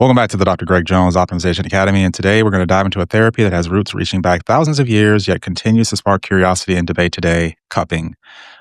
Welcome back to the Dr. Greg Jones Optimization Academy, and today we're going to dive into a therapy that has roots reaching back thousands of years, yet continues to spark curiosity and debate today, cupping.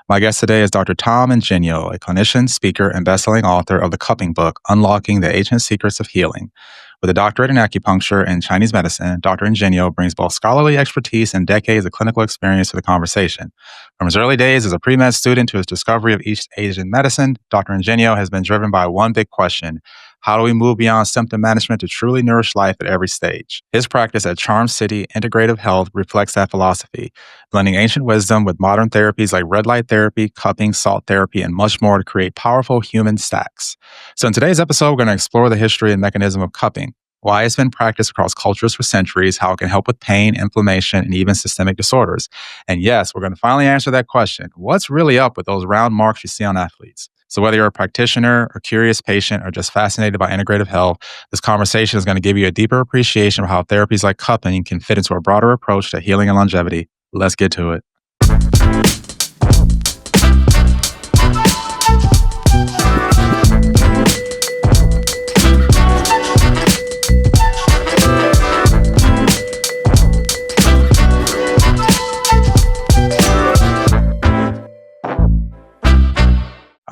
My guest today is Dr. Tom Ingengno, a clinician, speaker, and best-selling author of the Cupping book, Unlocking the Ancient Secrets of Healing. With a doctorate in acupuncture and Chinese medicine, Dr. Ingengno brings both scholarly expertise and decades of clinical experience to the conversation. From his early days as a pre-med student to his discovery of East Asian medicine, Dr. Ingengno has been driven by one big question: how do we move beyond symptom management to truly nourish life at every stage? His practice at Charm City Integrative Health reflects that philosophy, blending ancient wisdom with modern therapies like red light therapy, cupping, salt therapy, and much more to create powerful human stacks. So in today's episode, we're going to explore the history and mechanism of cupping, why it's been practiced across cultures for centuries, how it can help with pain, inflammation, and even systemic disorders. And yes, we're going to finally answer that question: what's really up with those round marks you see on athletes? So whether you're a practitioner, a curious patient, or just fascinated by integrative health, this conversation is going to give you a deeper appreciation of how therapies like cupping can fit into a broader approach to healing and longevity. Let's get to it.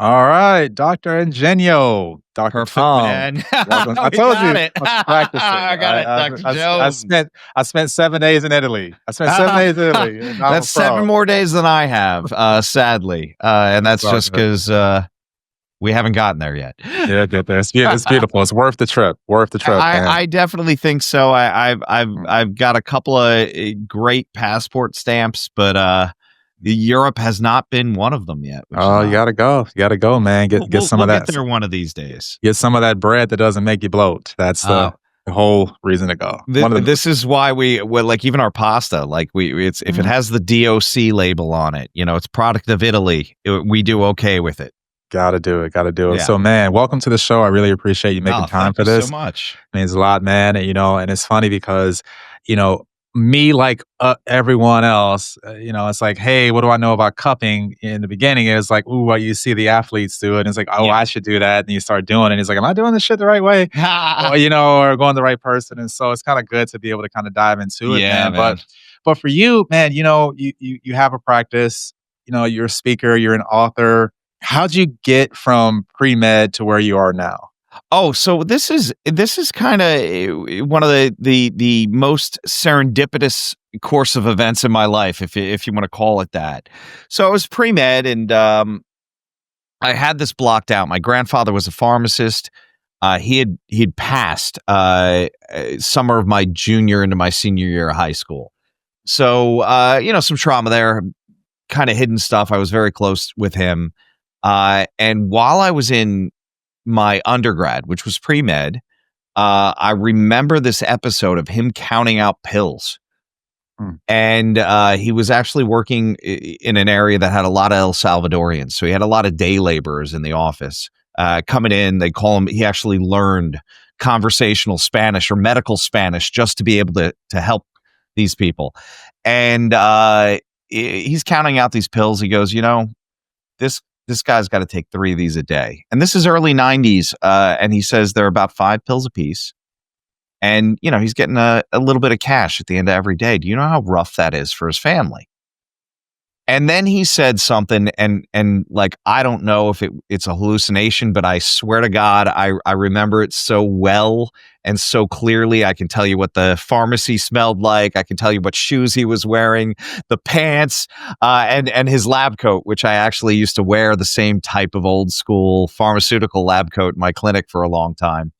All right, Dr. Ingengno, Dr. Tom. Man. I told you, it. I'm practicing. I got it, Dr. Jones. I spent 7 days in Italy. And now That's 7 more days than I have, sadly. And that's just because we haven't gotten there yet. Yeah, get there. It's beautiful. It's worth the trip. I definitely think so. I've got a couple of great passport stamps, but Europe has not been one of them yet. Oh, you gotta go. You gotta go, man. Get some of that. Get there one of these days. Get some of that bread that doesn't make you bloat. That's the whole reason to go. This is why we like even our pasta. Like if it has the DOC label on it, it's product of Italy. We do okay with it. Gotta do it. Yeah. So, man, welcome to the show. I really appreciate you making time for this. So much. It means a lot, man. And it's funny because, me, like everyone else, it's like, hey, what do I know about cupping? In the beginning, it was like, ooh, well, you see the athletes do it. And it's like, oh, yeah, I should do that. And you start doing it. And it's like, am I doing this shit the right way? or going the right person. And so it's kind of good to be able to kind of dive into it, man. But for you, man, you have a practice, you're a speaker, you're an author. How'd you get from pre-med to where you are now? Oh, so this is kind of one of the most serendipitous course of events in my life, if you want to call it that. So I was pre-med, and I had this blocked out. My grandfather was a pharmacist. He'd passed summer of my junior into my senior year of high school. So some trauma there, kind of hidden stuff. I was very close with him, and while I was in my undergrad, which was pre-med, I remember this episode of him counting out pills. And he was actually working in an area that had a lot of El Salvadorians. So he had a lot of day laborers in the office coming in. They call him, he actually learned conversational Spanish or medical Spanish just to be able to help these people. And he's counting out these pills. He goes, this guy's got to take 3 of these a day. And this is early 90s. And he says they're about 5 pills a piece. And, he's getting a little bit of cash at the end of every day. Do you know how rough that is for his family? And then he said something, and like, I don't know if it's a hallucination, but I swear to God, I remember it so well and so clearly. I can tell you what the pharmacy smelled like. I can tell you what shoes he was wearing, the pants, and his lab coat, which I actually used to wear the same type of old school pharmaceutical lab coat in my clinic for a long time.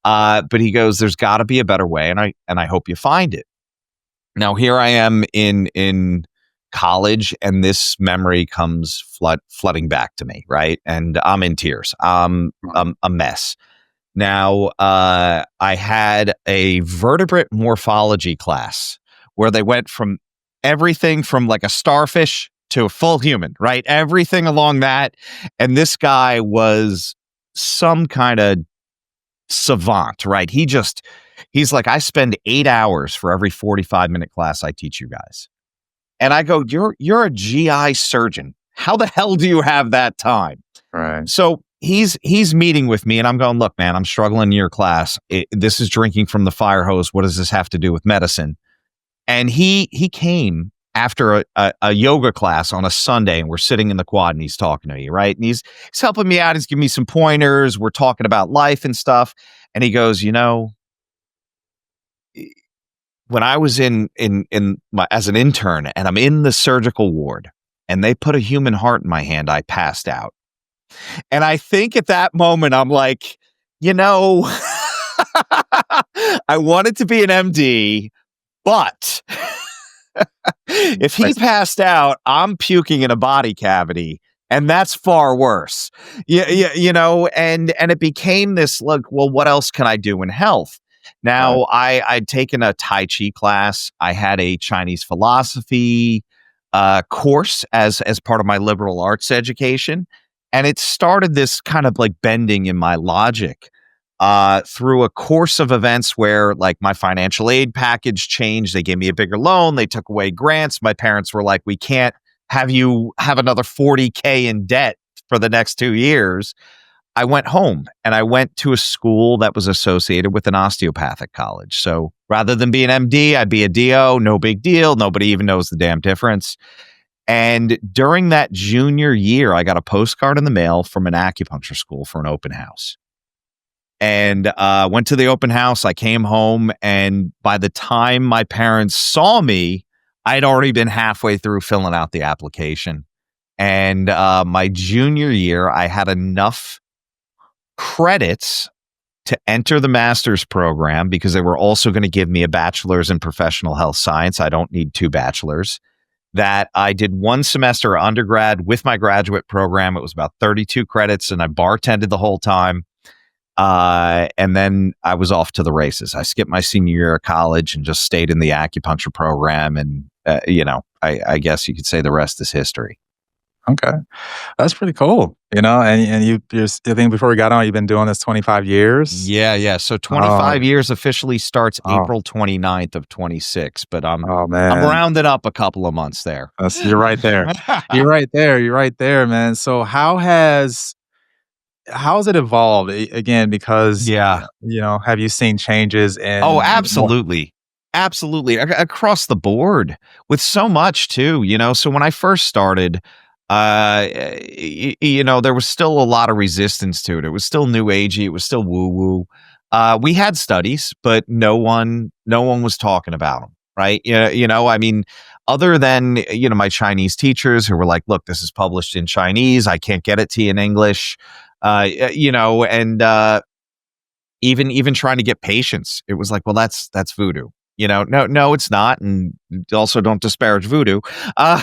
But he goes, there's got to be a better way, and I hope you find it. Now, here I am in college, and this memory comes flooding back to me, right? And I'm in tears. I'm a mess. Now, I had a vertebrate morphology class where they went from everything from like a starfish to a full human, right? Everything along that. And this guy was some kind of savant, right? He's like, I spend 8 hours for every 45-minute class I teach you guys. And I go, you're a GI surgeon. How the hell do you have that time? Right. So he's meeting with me, and I'm going, look, man, I'm struggling in your class. This is drinking from the fire hose. What does this have to do with medicine? And he came after a yoga class on a Sunday, and we're sitting in the quad, and he's talking to me, right? And he's helping me out. He's giving me some pointers. We're talking about life and stuff. And he goes, when I was in my as an intern, and I'm in the surgical ward, and they put a human heart in my hand, I passed out. And I think at that moment, I'm like, I wanted to be an MD, but if he Right. passed out, I'm puking in a body cavity, and that's far worse. And it became this, look, well, what else can I do in health? Right. Now, I'd taken a Tai Chi class. I had a Chinese philosophy course as part of my liberal arts education, and it started this kind of like bending in my logic through a course of events where, like, my financial aid package changed. They gave me a bigger loan. They took away grants. My parents were like, we can't have you have another 40K in debt for the next 2 years. I went home, and I went to a school that was associated with an osteopathic college. So rather than be an MD, I'd be a DO. No big deal. Nobody even knows the damn difference. And during that junior year, I got a postcard in the mail from an acupuncture school for an open house. And went to the open house. I came home, and by the time my parents saw me, I'd already been halfway through filling out the application. And my junior year, I had enough credits to enter the master's program, because they were also going to give me a bachelor's in professional health science. I don't need 2 bachelors. That I did 1 semester of undergrad with my graduate program. It was about 32 credits, and I bartended the whole time. And then I was off to the races. I skipped my senior year of college and just stayed in the acupuncture program. And, I guess you could say the rest is history. Okay. That's pretty cool. And I think before we got on, you've been doing this 25 years. Yeah. So Oh, 25 years officially starts oh, April 29th of 26, but I'm oh I'm man. rounding up a couple of months there. You're right there. You're right there. You're right there, man. So how's it evolved again? Because, Yeah. have you seen changes Oh, in more? absolutely. Absolutely. Across the board with so much too, So when I first started, there was still a lot of resistance to it. It was still new agey. It was still woo woo. We had studies, but no one was talking about them. Right. I mean, other than, my Chinese teachers who were like, look, this is published in Chinese. I can't get it to you in English. And even trying to get patients, it was like, well, that's voodoo. No, it's not. And also don't disparage voodoo. Uh,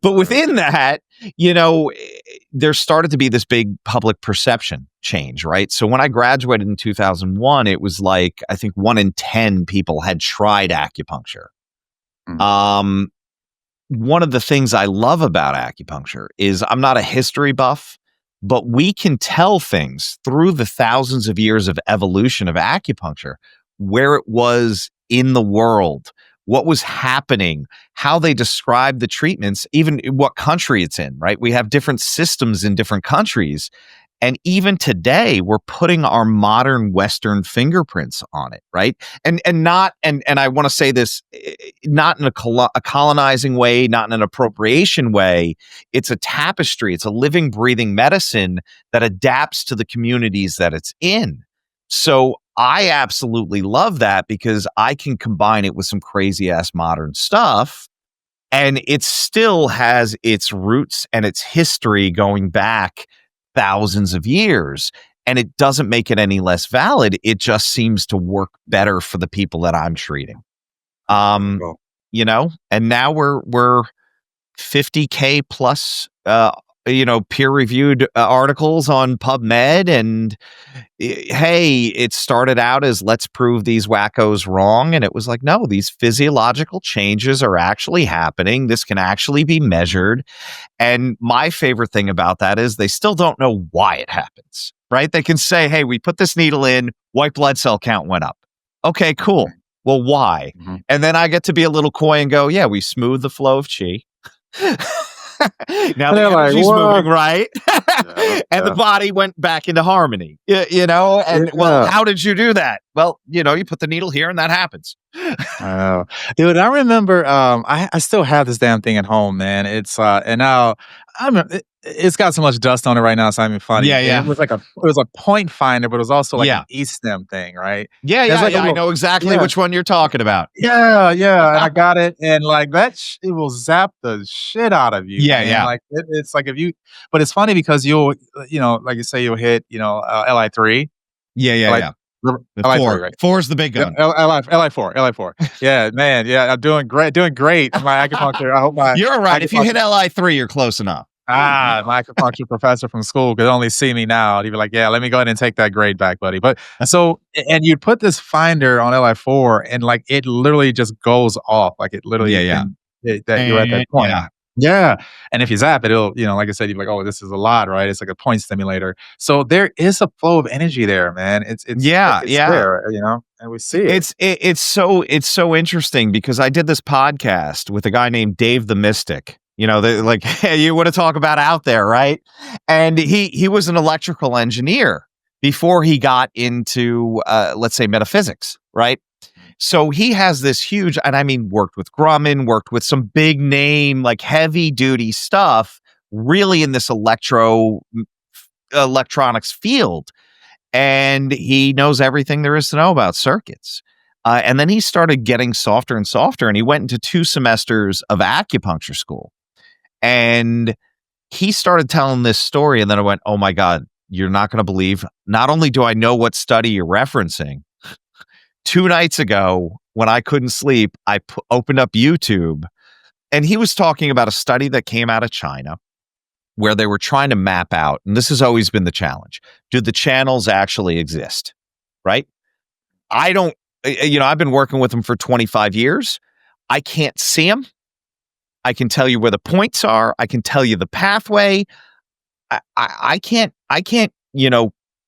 but within that, there started to be this big public perception change, right? So when I graduated in 2001, it was like, I think 1 in 10 people had tried acupuncture. Mm. One of the things I love about acupuncture is I'm not a history buff, but we can tell things through the thousands of years of evolution of acupuncture, where it was in the world, what was happening, how they describe the treatments, even what country it's in, right? We have different systems in different countries. And even today, we're putting our modern Western fingerprints on it, right? And I want to say this, not in a colonizing way, not in an appropriation way. It's a tapestry. It's a living, breathing medicine that adapts to the communities that it's in. So I absolutely love that, because I can combine it with some crazy ass modern stuff, and it still has its roots and its history going back thousands of years, and it doesn't make it any less valid. It just seems to work better for the people that I'm treating. Cool. And now we're 50K plus peer-reviewed articles on PubMed, and hey, it started out as let's prove these wackos wrong, and it was like, no, these physiological changes are actually happening. This can actually be measured. And my favorite thing about that is they still don't know why it happens, right? They can say, hey, we put this needle in, white blood cell count went up. Okay, cool. Well, why? Mm-hmm. And then I get to be a little coy and go, yeah, we smooth the flow of chi. Now And the they're like, energy's moving, "What?" right? Yeah, And the yeah, body went back into harmony. And well, yeah. how did you do that? Well, you put the needle here and that happens. I know. Dude, I remember, I still have this damn thing at home, man. And now it's got so much dust on it right now, it's not even funny. Yeah, And yeah. it was a point finder, but it was also like an Yeah. E-stem thing, right? Yeah, And it's yeah, like a yeah. I little know exactly yeah. which one you're talking about. Yeah, yeah, and I got it, and, like, it will zap the shit out of you, Yeah, man, yeah. like, it's like if you but it's funny because you'll, like you say, you'll hit, LI3, Yeah, yeah, LI yeah. The LI3, 4. right? 4 is the big Yeah, gun. LI4. Yeah, man, yeah, I'm doing great in my acupuncture. I hope my You're all right. If you acupuncture hit Li3, you're close enough. my acupuncture professor from school could only see me now. He'd be like, "Yeah, let me go ahead and take that grade back, buddy." But so and you'd put this finder on Li4 and, like, it literally just goes off, like, it Yeah, literally yeah. can that you're at And that point. yeah. Yeah, and if you zap it, it'll like I said, you'd be like, "Oh, this is a lot," right? It's like a point stimulator. So there is a flow of energy there, man. Yeah, It's yeah. there, and we see it. It's so interesting because I did this podcast with a guy named Dave the Mystic. Like you want to talk about out there, right? And he was an electrical engineer before he got into let's say metaphysics, right? So he has this huge, and I mean, worked with Grumman, worked with some big name, like heavy duty stuff, really in this electronics field, and he knows everything there is to know about circuits. And then he started getting softer and softer, and he went into 2 semesters of acupuncture school. And he started telling this story, and then I went, "Oh my God, you're not going to believe. Not only do I know what study you're referencing, 2 nights ago when I couldn't sleep, I opened up YouTube, and he was talking about a study that came out of China where they were trying to map out, and this has always been the challenge. Do the channels actually exist? Right? I don't, I've been working with them for 25 years. I can't see them. I can tell you where the points are. I can tell you the pathway. I can't,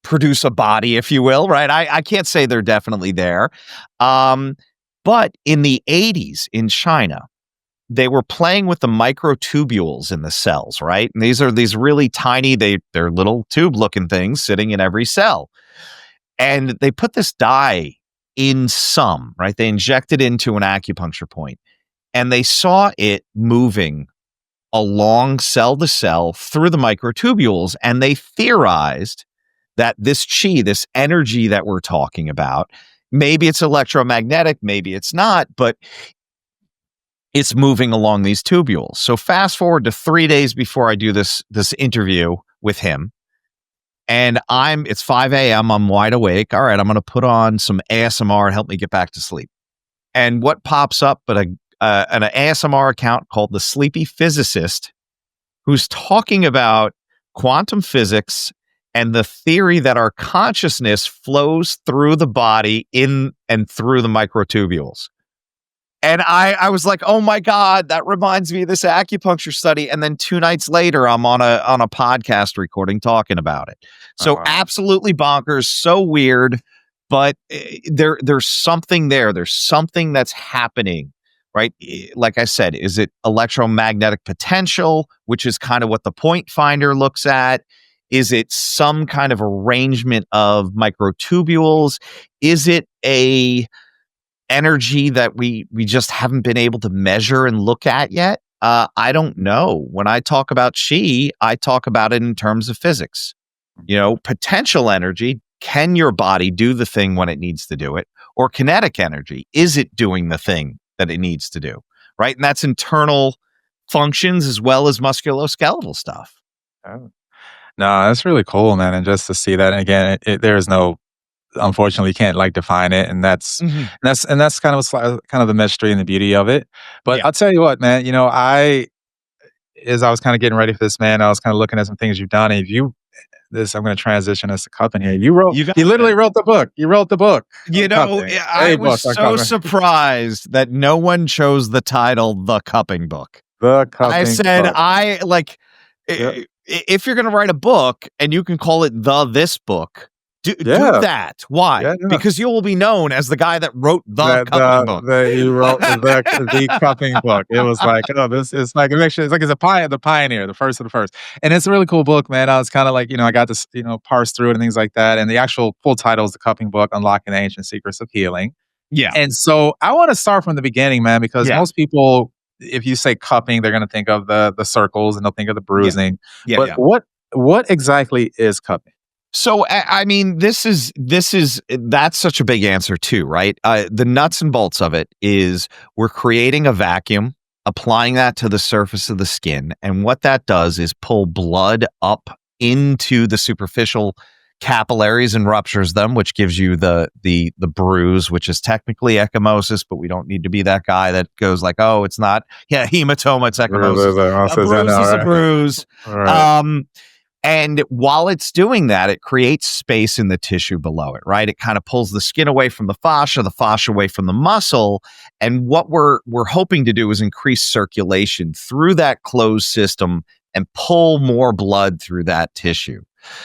produce a body, if you will, right? I can't say they're definitely there. But in the 80s in China, they were playing with the microtubules in the cells, right? And these are these really tiny, they're little tube looking things sitting in every cell. And they put this dye in some, right? They injected into an acupuncture point and they saw it moving along cell to cell through the microtubules. And they theorized that this chi, this energy that we're talking about, maybe it's electromagnetic, maybe it's not, but it's moving along these tubules. So fast forward to 3 days before I do this interview with him, and it's 5 a.m. I'm wide awake. All right, I'm going to put on some ASMR and help me get back to sleep. And what pops up but an ASMR account called The Sleepy Physicist, who's talking about quantum physics and the theory that our consciousness flows through the body in and through the microtubules. And I was like, oh my God, that reminds me of this acupuncture study. And then 2 nights later, I'm on a podcast recording talking about it. So Uh-huh. absolutely bonkers, so weird, but there's something there. There's something that's happening, right? Like I said, is it electromagnetic potential, which is kind of what the point finder looks at? Is it some kind of arrangement of microtubules? Is it a energy that we just haven't been able to measure and look at yet? I don't know. When I talk about chi, I talk about it in terms of physics. Potential energy. Can your body do the thing when it needs to do it? Or kinetic energy. Is it doing the thing that it needs to do? Right. And that's internal functions as well as musculoskeletal stuff. Oh. No, that's really cool, man, and just to see that, and again, there is no unfortunately, you can't, like, define it, and Mhm. that's kind of kind of the mystery and the beauty of it. But Yeah. I'll tell you what, man, as I was kinda getting ready for this, man, I was kinda looking at some things you've done, and I'm gonna transition us to cupping here. You got You literally it. wrote the book. You wrote the book on cupping. I A was book on so cupping. surprised that no one chose the title The Cupping Book. The I cupping said, book. I like Yep. if you're going to write a book and you can call it this book, Do Yeah. that. Why? Yeah, yeah. Because you will be known as the guy that wrote the That cupping book. he wrote the cupping book. It was like, oh, this is like, it makes sure it's like it's the pioneer, the first of the first. And it's a really cool book, man. I was kind of like, I got to, parse through it and things like that. And the actual full title is The Cupping Book: Unlocking the Ancient Secrets of Healing. Yeah. And so I want to start from the beginning, man, because Yeah. most people, if you say cupping, they're going to think of the circles and they'll think of the Yeah. bruising. Yeah. But Yeah. what exactly is cupping? So, I mean, that's such a big answer too, right? The nuts and bolts of it is we're creating a vacuum, applying that to the surface of the skin. And what that does is pull blood up into the superficial capillaries and ruptures them, which gives you the bruise, which is technically ecchymosis, but we don't need to be that guy that goes like, oh, it's not, hematoma, it's ecchymosis. A bruise is a bruise. Right. And while it's doing that, it creates space in the tissue below it, right? It kind of pulls the skin away from the fascia away from the muscle. And what we're hoping to do is increase circulation through that closed system and pull more blood through that tissue.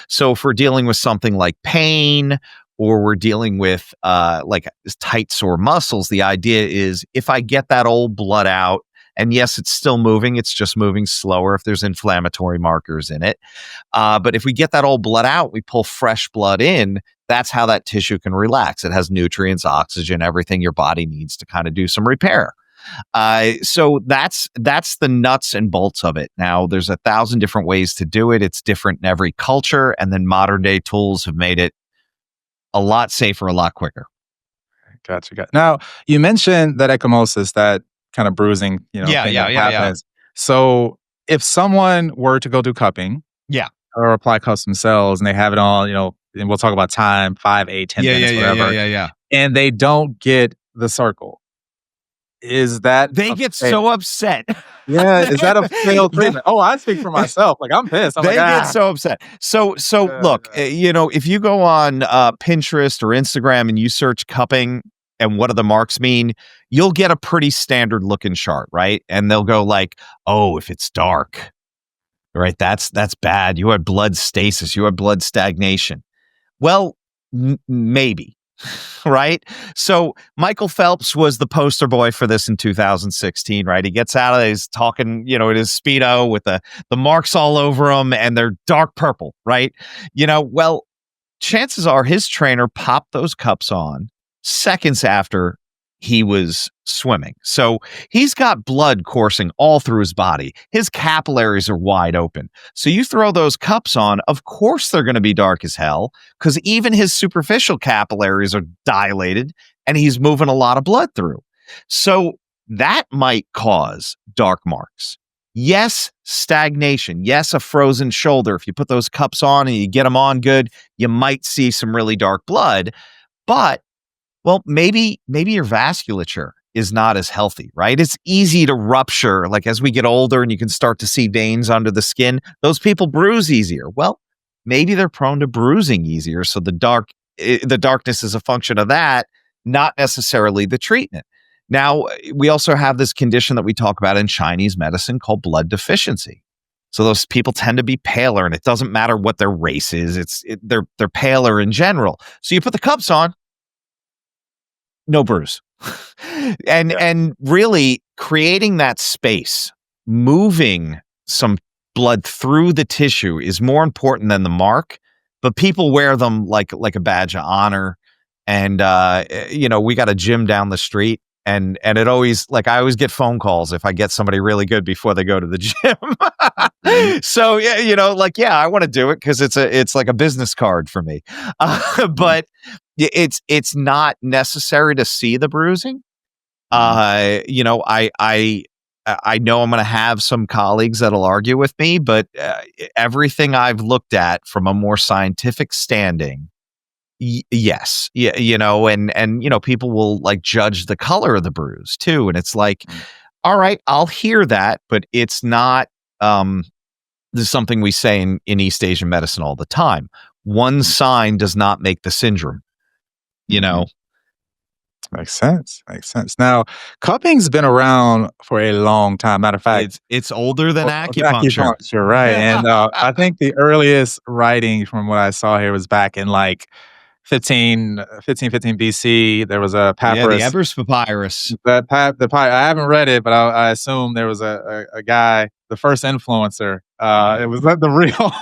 So if we're dealing with something like pain, or we're dealing with like tight sore muscles, the idea is if I get that old blood out, and yes, it's still moving. It's just moving slower if there's inflammatory markers in it. But if we get that old blood out, we pull fresh blood in. That's how that tissue can relax. It has nutrients, oxygen, everything your body needs to kind of do some repair. So that's the nuts and bolts of it. Now, there's 1,000 different ways to do it. It's different in every culture. And then modern day tools have made it a lot safer, a lot quicker. Gotcha. Now, you mentioned that ecchymosis, that kind of bruising, thing that happens. So if someone were to go do cupping, or apply cups themselves, and they have it on, and we'll talk about time, 5, 8, 10 minutes, whatever. And they don't get the circle. Is that they get so upset? Yeah, is that a failed treatment? Oh, I speak for myself. Like, I'm pissed. They get so upset. So look, if you go on Pinterest or Instagram and you search cupping and what do the marks mean, you'll get a pretty standard looking chart, right? And they'll go like, oh, if it's dark, right, that's bad. You had blood stasis. You had blood stagnation. Well, maybe. Right? So Michael Phelps was the poster boy for this in 2016, right? He gets out of it, he's talking, in his Speedo with the marks all over him and they're dark purple, right? Well, chances are his trainer popped those cups on seconds after he was swimming. So he's got blood coursing all through his body. His capillaries are wide open. So you throw those cups on, of course they're going to be dark as hell because even his superficial capillaries are dilated and he's moving a lot of blood through. So that might cause dark marks. Yes, stagnation. Yes, a frozen shoulder. If you put those cups on and you get them on good, you might see some really dark blood. But well, maybe your vasculature is not as healthy, right? It's easy to rupture. Like as we get older and you can start to see veins under the skin, those people bruise easier. Well, maybe they're prone to bruising easier. So the darkness is a function of that, not necessarily the treatment. Now, we also have this condition that we talk about in Chinese medicine called blood deficiency. So those people tend to be paler, and it doesn't matter what their race is. They're paler in general. So you put the cups on, no bruise. And really creating that space, moving some blood through the tissue is more important than the mark, but people wear them like a badge of honor. And we got a gym down the street and it always, like, I always get phone calls if I get somebody really good before they go to the gym. So I want to do it because it's like a business card for me. But it's not necessary to see the bruising. I know I'm going to have some colleagues that'll argue with me, but everything I've looked at from a more scientific standing, yes, and people will like judge the color of the bruise too, and it's like, all right, I'll hear that, but it's not. This is something we say in East Asian medicine all the time. One sign does not make the syndrome. Makes sense. Makes sense. Now, cupping's been around for a long time. Matter of fact, It's older than acupuncture. acupuncture, right? And I think the earliest writing from what I saw here was back in like 1515 BC. There was a Yeah, the papyrus. Ebers Papyrus. I haven't read it, but I assume there was a guy, the first influencer. It was like the real,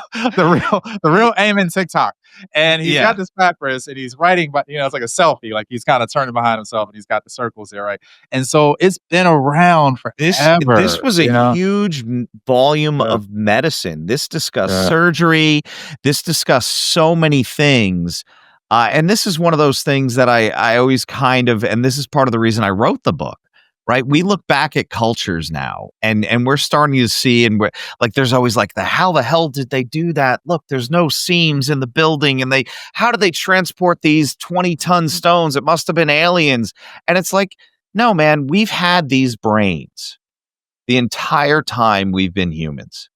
the real Amen TikTok, and he's got Yeah. this papyrus, and he's writing, but it's like a selfie, like he's kind of turning behind himself, and he's got the circles there, right? And so it's been around This forever, was a huge volume Yeah, of medicine. This discussed yeah, surgery. This discussed so many things. And this is one of those things that I always kind of, and this is part of the reason I wrote the book, right? We look back at cultures now and we're starting to see, and we're like, there's always like how the hell did they do that? Look, there's no seams in the building, and how did they transport these 20-ton stones? It must have been aliens. And it's like, no, man, we've had these brains the entire time we've been humans.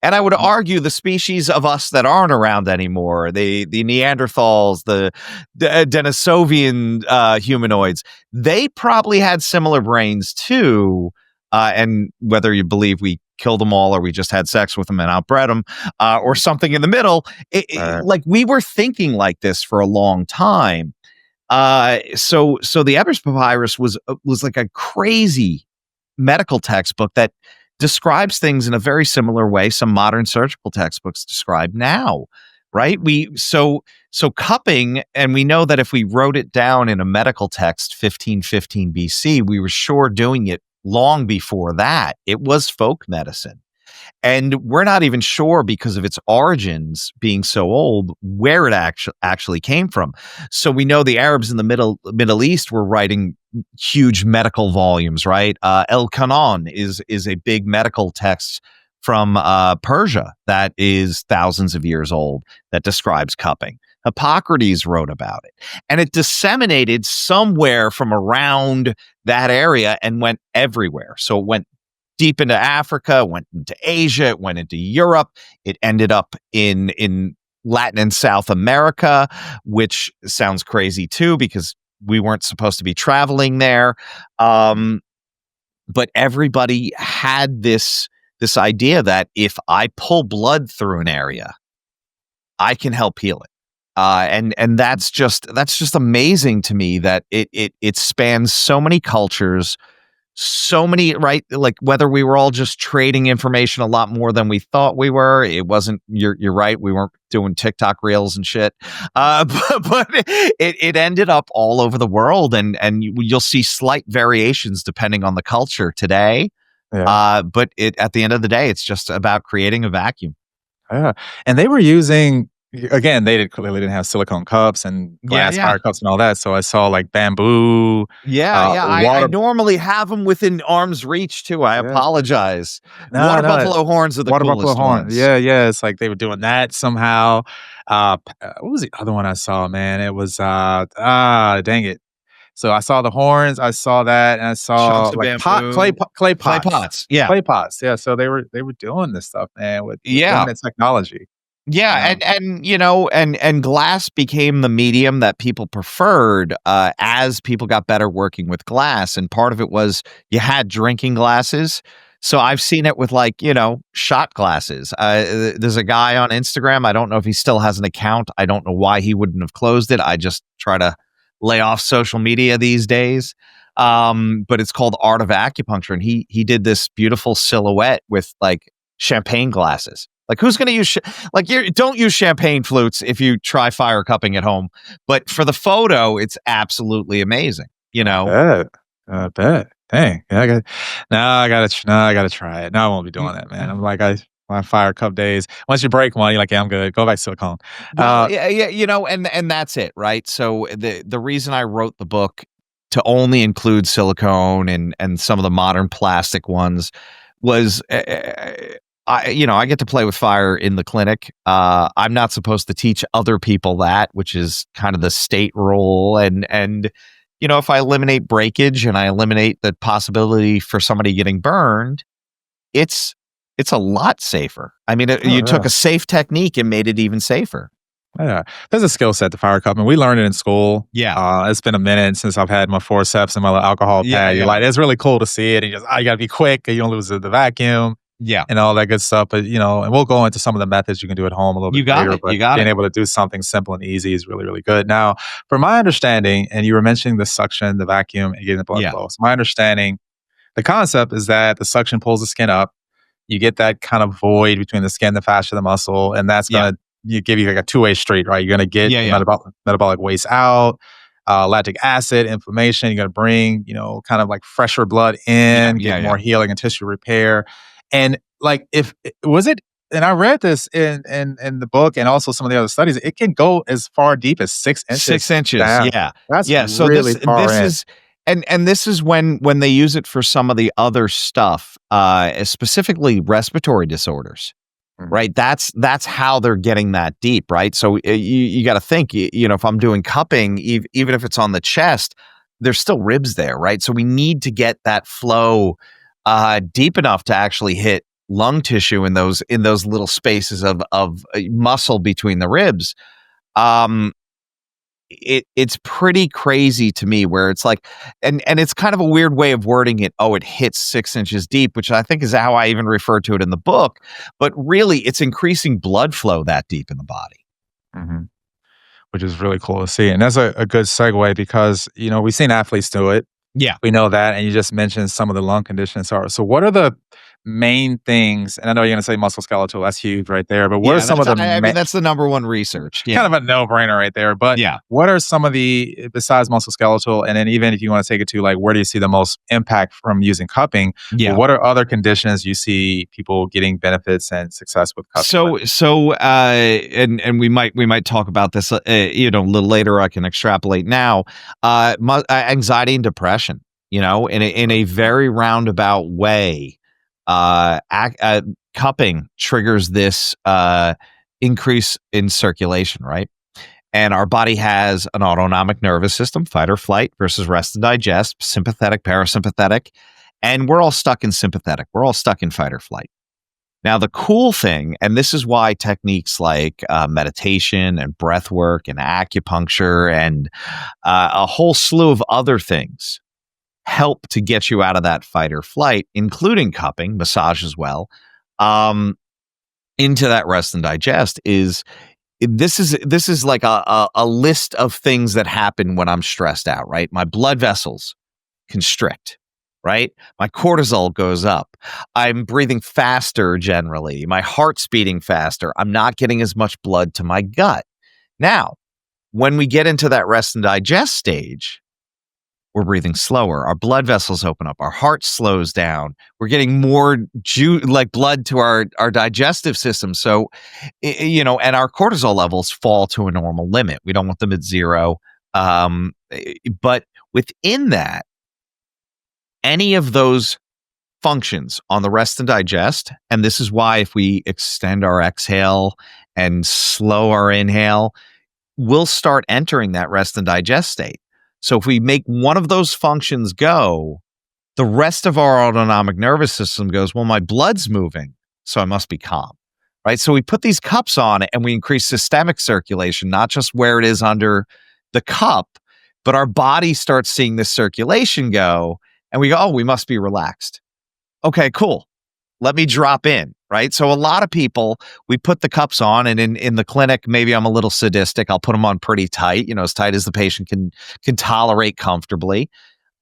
And I would argue the species of us that aren't around anymore, the Neanderthals, the Denisovian humanoids, they probably had similar brains too. And whether you believe we killed them all or we just had sex with them and outbred them or something in the middle, right. like we were thinking like this for a long time. So the Ebers Papyrus was like a crazy medical textbook that describes things in a very similar way some modern surgical textbooks describe now, right? So cupping, and we know that if we wrote it down in a medical text 1515 BC, we were sure doing it long before that. It was folk medicine. And we're not even sure, because of its origins being so old, where it actually came from. So we know the Arabs in the Middle East were writing huge medical volumes, right? El Qanon is a big medical text from Persia that is thousands of years old that describes cupping. Hippocrates wrote about it, and it disseminated somewhere from around that area and went everywhere. So it went deep into Africa, went into Asia, it went into Europe. It ended up in Latin and South America, which sounds crazy too, because we weren't supposed to be traveling there. But everybody had this idea that if I pull blood through an area, I can help heal it. And that's just amazing to me that it spans so many cultures, so many, right? Like whether we were all just trading information a lot more than we thought we were. It wasn't, you're right. We weren't doing TikTok reels and shit. But it ended up all over the world, and you'll see slight variations depending on the culture today. Yeah. But at the end of the day, it's just about creating a vacuum. Yeah, and they were using, again, clearly didn't have silicone cups and Yeah, glass yeah. fire cups and all that, so I saw, like, bamboo, Yeah. I water. normally have them wwithin arm's reach too. I Yeah. apologize. No, Water no, buffalo horns are the water buffalo coolest horn. ones. Yeah, yeah, it's like they were doing that somehow. What was the other one I saw, man? It was, dang it. So I saw the horns, I saw that, and I saw, Chunks of like, bamboo, clay clay pots. pots. Yeah. Clay pots, yeah, so they were doing this stuff, man, with Yeah. limited technology, you Yeah, know? and and glass became the medium that people preferred as people got better working with glass, and part of it was you had drinking glasses. So I've seen it with like shot glasses. There's a guy on Instagram. I don't know if he still has an account. I don't know why he wouldn't have closed it. I just try to lay off social media these days. But it's called Art of Acupuncture, and he did this beautiful silhouette with like champagne glasses. Like who's going to use don't use champagne flutes if you try fire cupping at home. But for the photo, it's absolutely amazing. I bet. I bet. Dang. Yeah, now I gotta try it. Now I won't be doing that, man. I'm like, my fire cup days. Once you break one, you're like, yeah, I'm good. Go back to silicone. Well, yeah, and that's it, right? So the reason I wrote the book to only include silicone and some of the modern plastic ones was I get to play with fire in the clinic. I'm not supposed to teach other people that, which is kind of the state rule. And if I eliminate breakage and I eliminate the possibility for somebody getting burned, it's a lot safer. I mean, Oh, you took yeah. a safe technique and made it even safer. Yeah, there's a skill set to fire cupping. We learned it in school. Yeah. It's been a minute since I've had my forceps and my little alcohol Yeah, pad. You're yeah. like, it's really cool to see it. And you got to be quick. And you don't lose the vacuum Yeah. and all that good stuff. But, and we'll go into some of the methods you can do at home a little bit You got later. it. But You got being it. able to do something simple and easy is really, really good. Now, from my understanding, and you were mentioning the suction, the vacuum, and getting the blood Yeah. flow. So, my understanding, the concept is that the suction pulls the skin up. You get that kind of void between the skin, the fascia, the muscle, and that's Yeah. gonna give you like a two-way street, right? You're gonna get Yeah, the yeah. metabolic waste out, lactic acid, inflammation. You're gonna bring, kind of like fresher blood Yeah, in, yeah, get yeah. more healing and tissue repair. And like, if was it, and I read this in the book and also some of the other studies, it can go as far deep as 6 inches 6 inches, down. yeah. That's Yeah, so really far this in. is and this is when they use it for some of the other stuff, specifically respiratory disorders, Mhm. right? That's how they're getting that deep, right? So, you gotta think, if I'm doing cupping, even if it's on the chest, there's still ribs there, right? So we need to get that flow, deep enough to actually hit lung tissue in those little spaces of muscle between the ribs. Um it's pretty crazy to me where it's like and it's kind of a weird way of wording it. Oh, it hits 6 inches deep, which I think is how I even refer to it in the book. But really, it's increasing blood flow that deep in the body. Mhm. Which is really cool to see. And that's a good segue because, we've seen athletes do it. Yeah. We know that, and you just mentioned some of the lung conditions are. So what are the main things, and I know you're gonna say musculoskeletal, that's huge right there, but what are Yeah, some of the I mean, that's the number one research. kind Yeah. of a no-brainer right there, but Yeah. what are some of the, besides musculoskeletal, and then even if you wanna take it to, like, where do you see the most impact from using cupping? Well, Yeah. what are other conditions you see people getting benefits and success with cupping with? And we might talk about this, a little later. I can extrapolate now. Anxiety and depression, in a very roundabout way. Cupping triggers this increase in circulation, right? And our body has an autonomic nervous system, fight or flight versus rest and digest, sympathetic, parasympathetic, and we're all stuck in sympathetic. We're all stuck in fight or flight. Now, the cool thing, and this is why techniques like meditation and breath work and acupuncture and a whole slew of other things help to get you out of that fight or flight, including cupping, massage as well, um, into that rest and digest this is like a list of things that happen when I'm stressed out, right? My blood vessels constrict, right? My cortisol goes up. I'm breathing faster generally. My heart's beating faster. I'm not getting as much blood to my gut. Now, when we get into that rest and digest stage, we're breathing slower. Our blood vessels open up. Our heart slows down. We're getting more blood to our digestive system. So, and our cortisol levels fall to a normal limit. We don't want them at zero. But within that, any of those functions on the rest and digest, and this is why if we extend our exhale and slow our inhale, we'll start entering that rest and digest state. So if we make one of those functions go, the rest of our autonomic nervous system goes, well, my blood's moving, so I must be calm, right? So we put these cups on and we increase systemic circulation, not just where it is under the cup, but our body starts seeing this circulation go and we go, oh, we must be relaxed. Okay, cool. Let me drop in, right? So a lot of people, we put the cups on and in the clinic, maybe I'm a little sadistic. I'll put them on pretty tight, as tight as the patient can tolerate comfortably.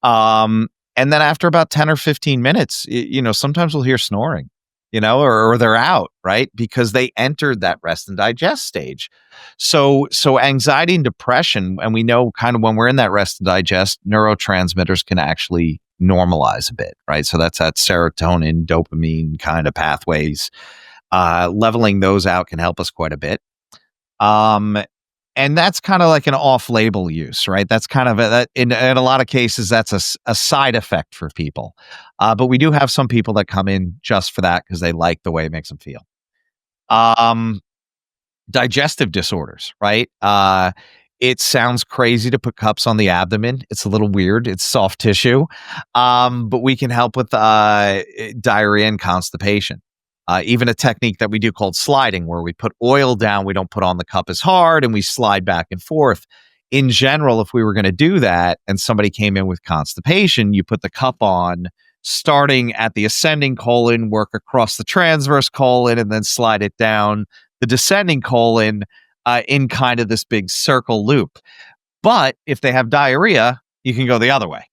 And then after about 10 or 15 minutes, sometimes we'll hear snoring, or they're out, right? Because they entered that rest and digest stage. So anxiety and depression, and we know kind of when we're in that rest and digest, neurotransmitters can actually normalize a bit, right? So that's that serotonin, dopamine kind of pathways. Leveling those out can help us quite a bit. And that's kind of like an off-label use, right? That's kind of in a lot of cases, that's a side effect for people. But we do have some people that come in just for that because they like the way it makes them feel. Digestive disorders, right? It sounds crazy to put cups on the abdomen. It's a little weird. It's soft tissue. But we can help with diarrhea and constipation. Even a technique that we do called sliding, where we put oil down, we don't put on the cup as hard, and we slide back and forth. In general, if we were going to do that and somebody came in with constipation, you put the cup on starting at the ascending colon, work across the transverse colon, and then slide it down the descending colon in kind of this big circle loop. But if they have diarrhea, you can go the other way.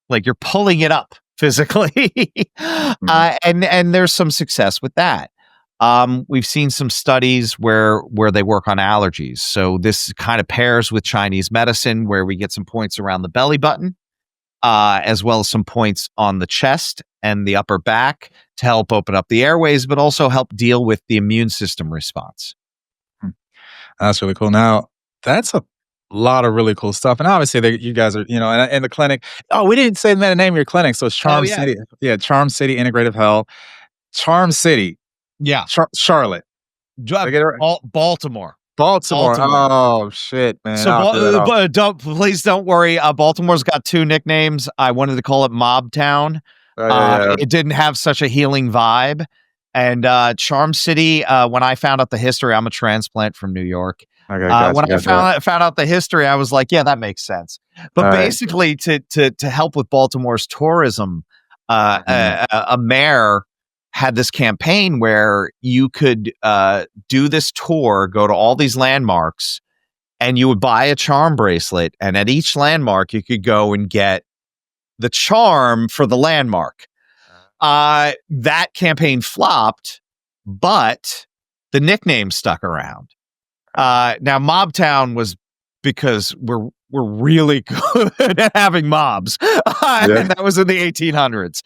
Like you're pulling it up physically. And there's some success with that. We've seen some studies where they work on allergies. So this kind of pairs with Chinese medicine, where we get some points around the belly button, as well as some points on the chest and the upper back to help open up the airways, but also help deal with the immune system response. That's really cool. Now, that's a lot of really cool stuff. And obviously, you guys are, in the clinic. Oh, we didn't say the name of your clinic. So it's Charm City. Yeah, Charm City Integrative Health. Charm City. Yeah. Charlotte. Baltimore. Oh, shit, man. So, please don't worry. Baltimore's got two nicknames. I wanted to call it Mob Town. It didn't have such a healing vibe. And Charm City, when I found out the history, I'm a transplant from New York. When I found out the history, I was like, yeah, that makes sense. But basically, to help with Baltimore's tourism, a mayor had this campaign where you could do this tour, go to all these landmarks, and you would buy a charm bracelet. And at each landmark, you could go and get the charm for the landmark. That campaign flopped, but the nickname stuck around. Now, Mobtown was because we're really good at having mobs, and that was in the 1800s.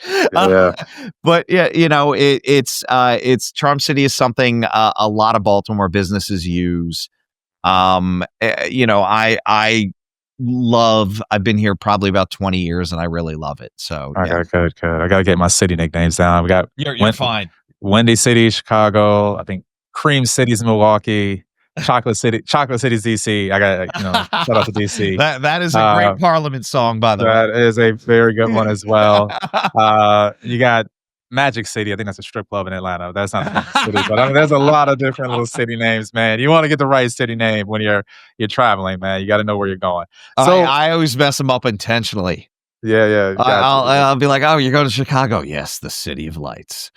But yeah, it's Charm City is something a lot of Baltimore businesses use. I've been here probably about 20 years, and I really love it. So good. I gotta get my city nicknames down. We got you're fine. Windy City, Chicago. I think Cream City's Milwaukee. Chocolate City's DC. I got shout out to DC. That is a great Parliament song, by the way. That is a very good one as well. You got Magic City. I think that's a strip club in Atlanta. That's not the city, but I mean, there's a lot of different little city names, man. You want to get the right city name when you're traveling, man. You got to know where you're going. So I always mess them up intentionally. Yeah. I'll be like, oh, you're going to Chicago? Yes, the city of lights.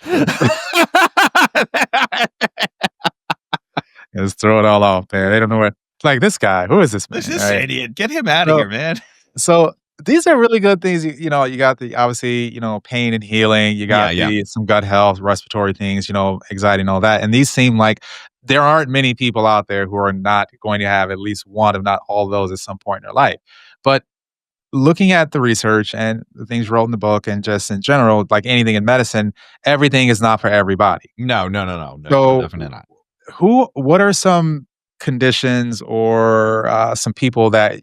Just throw it all off, man. They don't know where. Like this guy. Who is this man? This idiot. Get him out of here, man. So these are really good things. You got the obviously, pain and healing. You got some gut health, respiratory things, anxiety and all that. And these seem like there aren't many people out there who are not going to have at least one, if not all of those at some point in their life. But looking at the research and the things wrote in the book and just in general, like anything in medicine, everything is not for everybody. No, So definitely not. What are some conditions or some people that,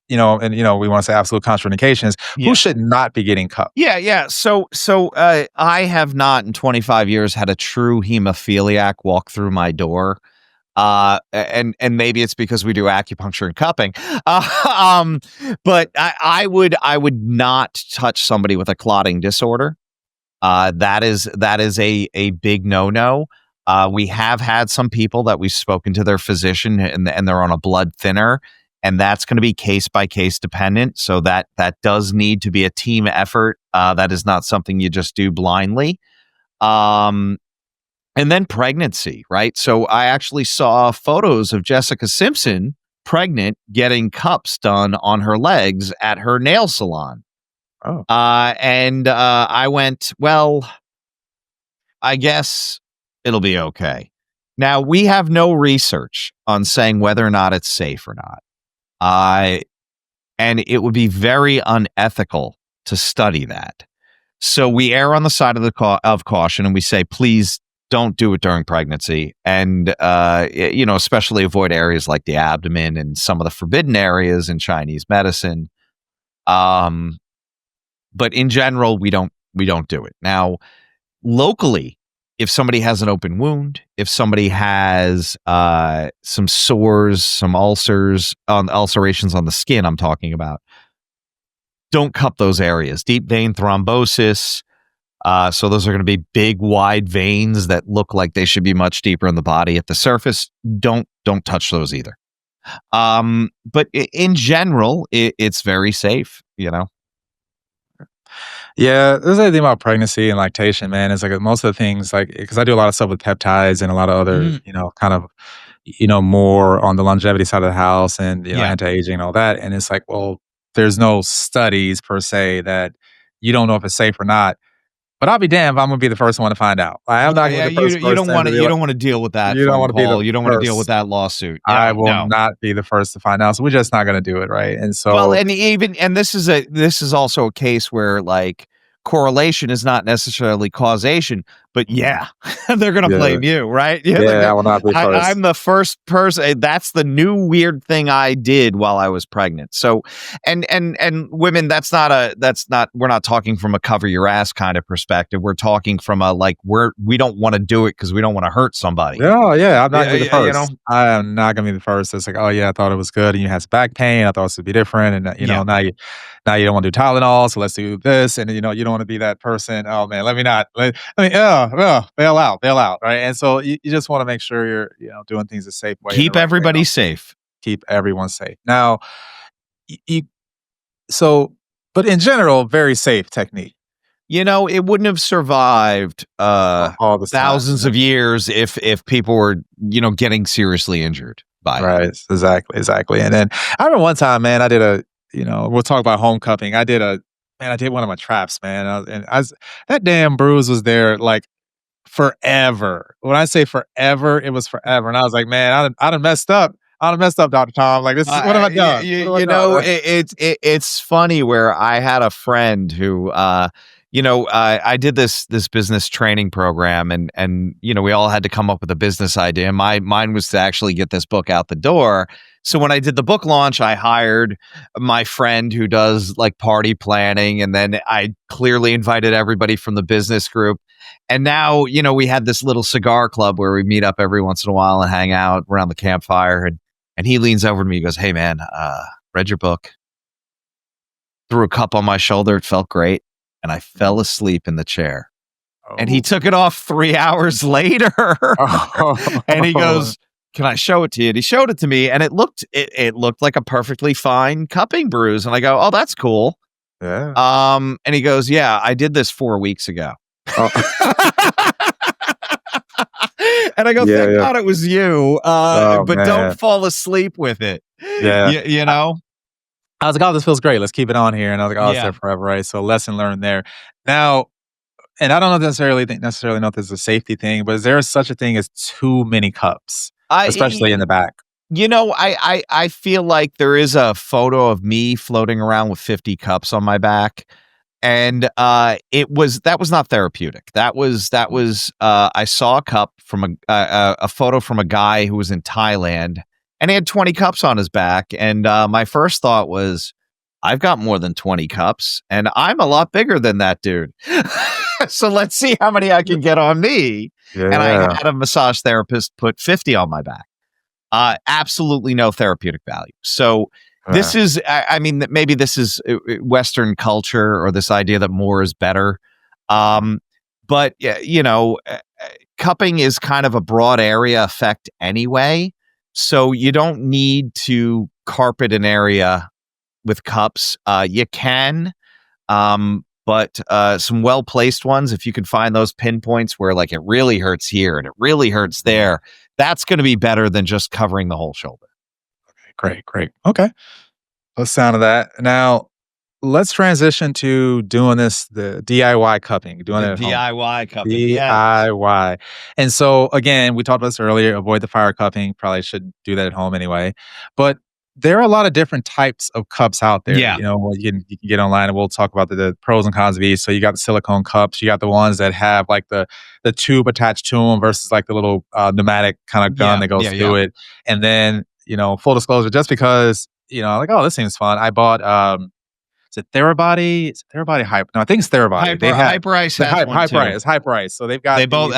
we want to say absolute contraindications, who should not be getting cupped? Yeah. So I have not in 25 years had a true hemophiliac walk through my door. And maybe it's because we do acupuncture and cupping. But I would not touch somebody with a clotting disorder. That is a big no-no. We have had some people that we've spoken to their physician and they're on a blood thinner, and that's going to be case by case dependent. So that does need to be a team effort. That is not something you just do blindly. And then pregnancy, right? So I actually saw photos of Jessica Simpson pregnant getting cups done on her legs at her nail salon. Oh. And I went, well, I guess it'll be okay. Now, we have no research on saying whether or not it's safe or not. And it would be very unethical to study that. So we err on the side of caution, and we say, please don't do it during pregnancy. And, especially avoid areas like the abdomen and some of the forbidden areas in Chinese medicine. But in general, we don't do it. Now, locally, if somebody has an open wound, if somebody has some sores, some ulcerations on the skin, I'm talking about, don't cup those areas. Deep vein thrombosis, So those are going to be big, wide veins that look like they should be much deeper in the body. At the surface, don't touch those either. But in general, it's very safe. Yeah, there's anything about pregnancy and lactation, man. It's like most of the things, like because I do a lot of stuff with peptides and a lot of other, Mhm. kind of, more on the longevity side of the house and Yeah. anti-aging and all that. And it's like, well, there's no studies per se that you don't know if it's safe or not. But I'll be damned if I'm gonna be the first one to find out. I'm not Yeah, gonna be the you first you don't person want to to be you like, don't want to deal with that you don't phone want to be the call. You don't want to deal with first. that lawsuit. I No, will no. not be the first to find out. So we're just not gonna do it, right? And Well, so, and this is also a case where like correlation is not necessarily causation, but yeah, they're gonna yeah, blame you, right? Yeah, they're yeah, I gonna. will not be first. I'm the first person. That's the new weird thing I did while I was pregnant. So, and women, that's not. We're not talking from a cover your ass kind of perspective. We're talking from a like we don't want to do it because we don't want to hurt somebody. Yeah, yeah, I'm not gonna be the Yeah, first. I am not gonna be the first. It's like, "Oh, yeah, I thought it was good, and you had some back pain. I thought this would be different, and, yeah. now you don't wanna do Tylenol, so let's do this," and, you don't wanna be that person, "Oh, man, let me not let me bail out," right? And so you just wanna make sure you're, doing things the safe way and the Keep right way, everybody safe. keep everyone safe. Now, you so but in general, very safe technique It wouldn't have survived all this time, thousands of years if people were, getting seriously injured by it. right, exactly, and then I remember one time, man, I did we'll talk about home cupping. I did one of my traps, man, that damn bruise was there, like, forever. When I say forever, it was forever, and I was like, "Man, I done messed up. I done messed up, Doctor Tom, like, this is what have I done? What have I done?" Right? It's funny where I had a friend who, I did this business training program, and we all had to come up with a business idea. Mine was to actually get this book out the door. So when I did the book launch, I hired my friend who does like party planning, and then I clearly invited everybody from the business group. And now, we had this little cigar club where we meet up every once in a while and hang out around the campfire. And he leans over to me, he goes, "Hey man, read your book, threw a cup on my shoulder. It felt great. And I fell asleep in the chair." And he Oh. took it off 3 hours later. And he Oh. goes, "Can I show it to you?" And he showed it to me, and it looked like a perfectly fine cupping bruise. And I go, "Oh, that's cool." Yeah. And he goes, "Yeah, I did this 4 weeks ago." Oh, And I go, yeah, "Thank yeah. God it was you, Oh, but don't man. fall asleep with it." Yeah. You know? I was like, "Oh, this feels great. Let's keep it on here." And I was like, "Oh, it's Yeah. there forever," right? So lesson learned there. Now, and I don't know necessarily know if this is a safety thing, but is there such a thing as too many cups, especially in I the back? I feel like there is a photo of me floating around with 50 cups on my back, and that was not therapeutic. I saw a cup from a photo from a guy who was in Thailand, and he had 20 cups on his back, and my first thought was, I've got more than 20 cups, and I'm a lot bigger than that dude. So let's see how many I can get on me. And I Yeah. had a massage therapist put 50 on my back. Absolutely no therapeutic value. So Yeah. I mean, maybe this is Western culture or this idea that more is better. Um, but yeah, cupping is kind of a broad area effect anyway. So you don't need to carpet an area with cups. You can, but some well placed ones, if you can find those pinpoints where like it really hurts here and it really hurts there, that's going to be better than just covering the whole shoulder. Great, great. Okay. The sound of that. Now, let's transition to doing the DIY cupping, doing The it at home. DIY cupping, yes. DIY. And so again, we talked about this earlier, avoid the fire cupping, probably should do that at home anyway. But there are a lot of different types of cups out there. Yeah. You can get online and we'll talk about the pros and cons of each. So you got the silicone cups, you got the ones that have like the tube attached to them versus like the little pneumatic kind of gun Yeah. that goes Yeah. Yeah. through it. And then, full disclosure, just because, like, oh, this seems fun. I bought is it Therabody? Is it Therabody Hype? No, I think it's Therabody. They have Hyper Ice the has one too. Hyper Ice. So they've got They both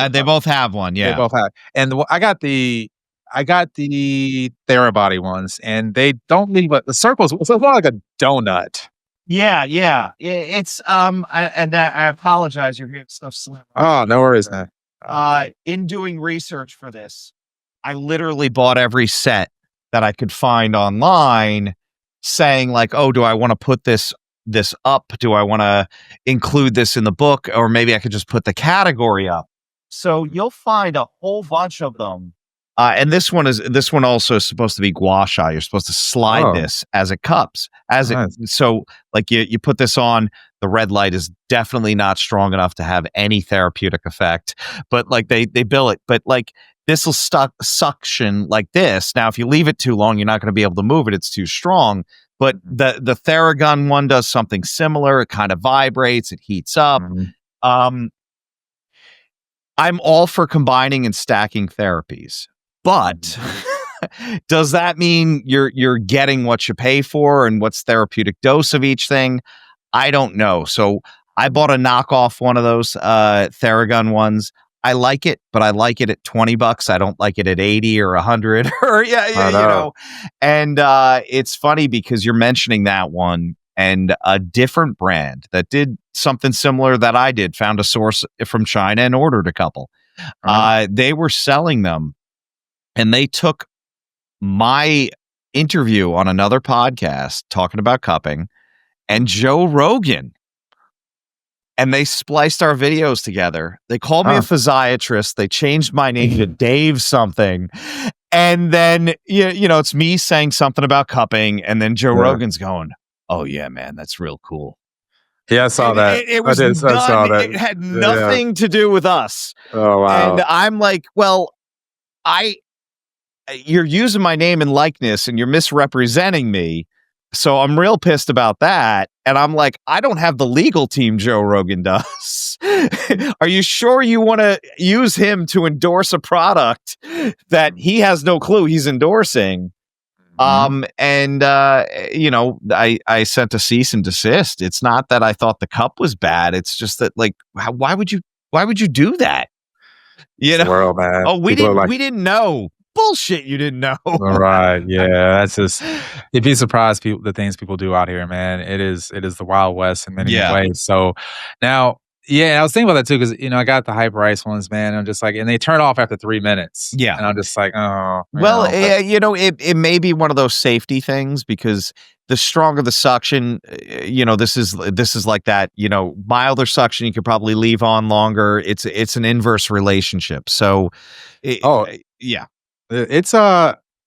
have one. they Yeah. both have, and I got the Therabody ones, and they don't leave the circles. So it's more like a donut. It's I apologize. You're hearing stuff slam. Oh, no worries, man. In doing research for this, I literally bought every set that I could find online, saying like, "Oh, do I want to put this up? Do I want to include this in the book, or maybe I could just put the category up?" So you'll find a whole bunch of them. And this one also is supposed to be gua sha. You're supposed to slide Oh, this as it cups, as it nice. so like you put this on. The red light is definitely not strong enough to have any therapeutic effect, but like they bill it. But like this will suction like this. Now, if you leave it too long, you're not going to be able to move it. It's too strong. But the Theragun one does something similar. It kind of vibrates. It heats up. Mhm. Um, I'm all for combining and stacking therapies, but does that mean you're getting what you pay for and what's therapeutic dose of each thing? I don't know. So I bought a knockoff one of those Theragun ones. I like it, but I like it at $20. I don't like it at 80 or 100 or I you know. know. And it's funny because you're mentioning that one and a different brand that did something similar that I did, found a source from China and ordered a couple. Uh-huh. They were selling them and they took my interview on another podcast talking about cupping and Joe Rogan, and they spliced our videos together. They called me a Huh. physiatrist. They changed my name to Dave something. And then, it's me saying something about cupping. And then Joe Yeah. Rogan's going, "Oh, yeah, man, that's real cool." Yeah, I saw And that. it I was did. I saw that. it had Yeah. nothing to do with us. Oh, And wow. I'm like, well, I you're using my name and likeness and you're misrepresenting me. So I'm real pissed about that. And I'm like, I don't have the legal team Joe Rogan does. Are you sure you want to use him to endorse a product that he has no clue he's endorsing? Mhm. And I sent a cease and desist. It's not that I thought the cup was bad. It's just that like, why would you do that? It's You the know, world, man. oh, People are like, we didn't know. Bullshit, you didn't know. all right, yeah, that's just you'd be surprised people the things people do out here, man. It is the Wild West in many, many Yeah. ways. So now, yeah, I was thinking about that too because I got the hyper ice ones, man. I'm just like, and they turn off after 3 minutes, Yeah. and I'm just like, oh, Well, but it may be one of those safety things because the stronger the suction, this is like that, milder suction you could probably leave on longer. It's an inverse relationship. So, oh, yeah. it's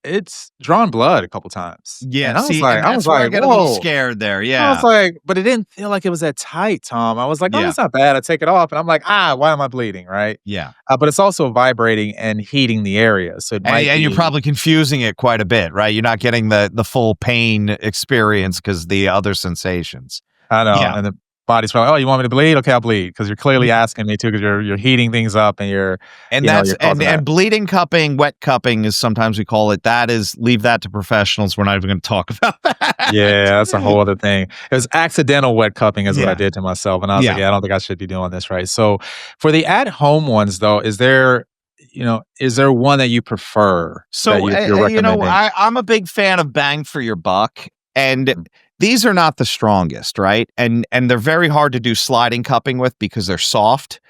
it's drawn blood a couple times, Yeah, and I was see, like, and that's where I get a little whoa. scared there. I was Yeah. like, but it didn't feel like it was that tight, Tom. I was like, "Oh, Yeah. it's not bad." I take it off, and I'm like, why am I bleeding?" Right? Yeah. But it's also vibrating and heating the area, so it might And you're be. probably confusing it quite a bit, right? You're not getting the full pain experience because the other sensations. I know, Yeah. and the body's probably, "Oh, you want me to bleed? Okay, I'll bleed," because you're clearly asking me to, because you're heating things up and you're, And that's you're causing that. and bleeding cupping, wet cupping is sometimes we call it. That is, leave that to professionals. We're not even going to talk about that. Yeah, that's a whole other thing. It was accidental wet cupping is what I Yeah. did to myself, and I was like, Yeah. "Yeah, I don't think I should be doing this," right? So, for the at-home ones, though, is there one that you prefer that So, you're recommending? I'm a big fan of bang for your buck, and Mm, these are not the strongest, right? And they're very hard to do sliding cupping with because they're soft.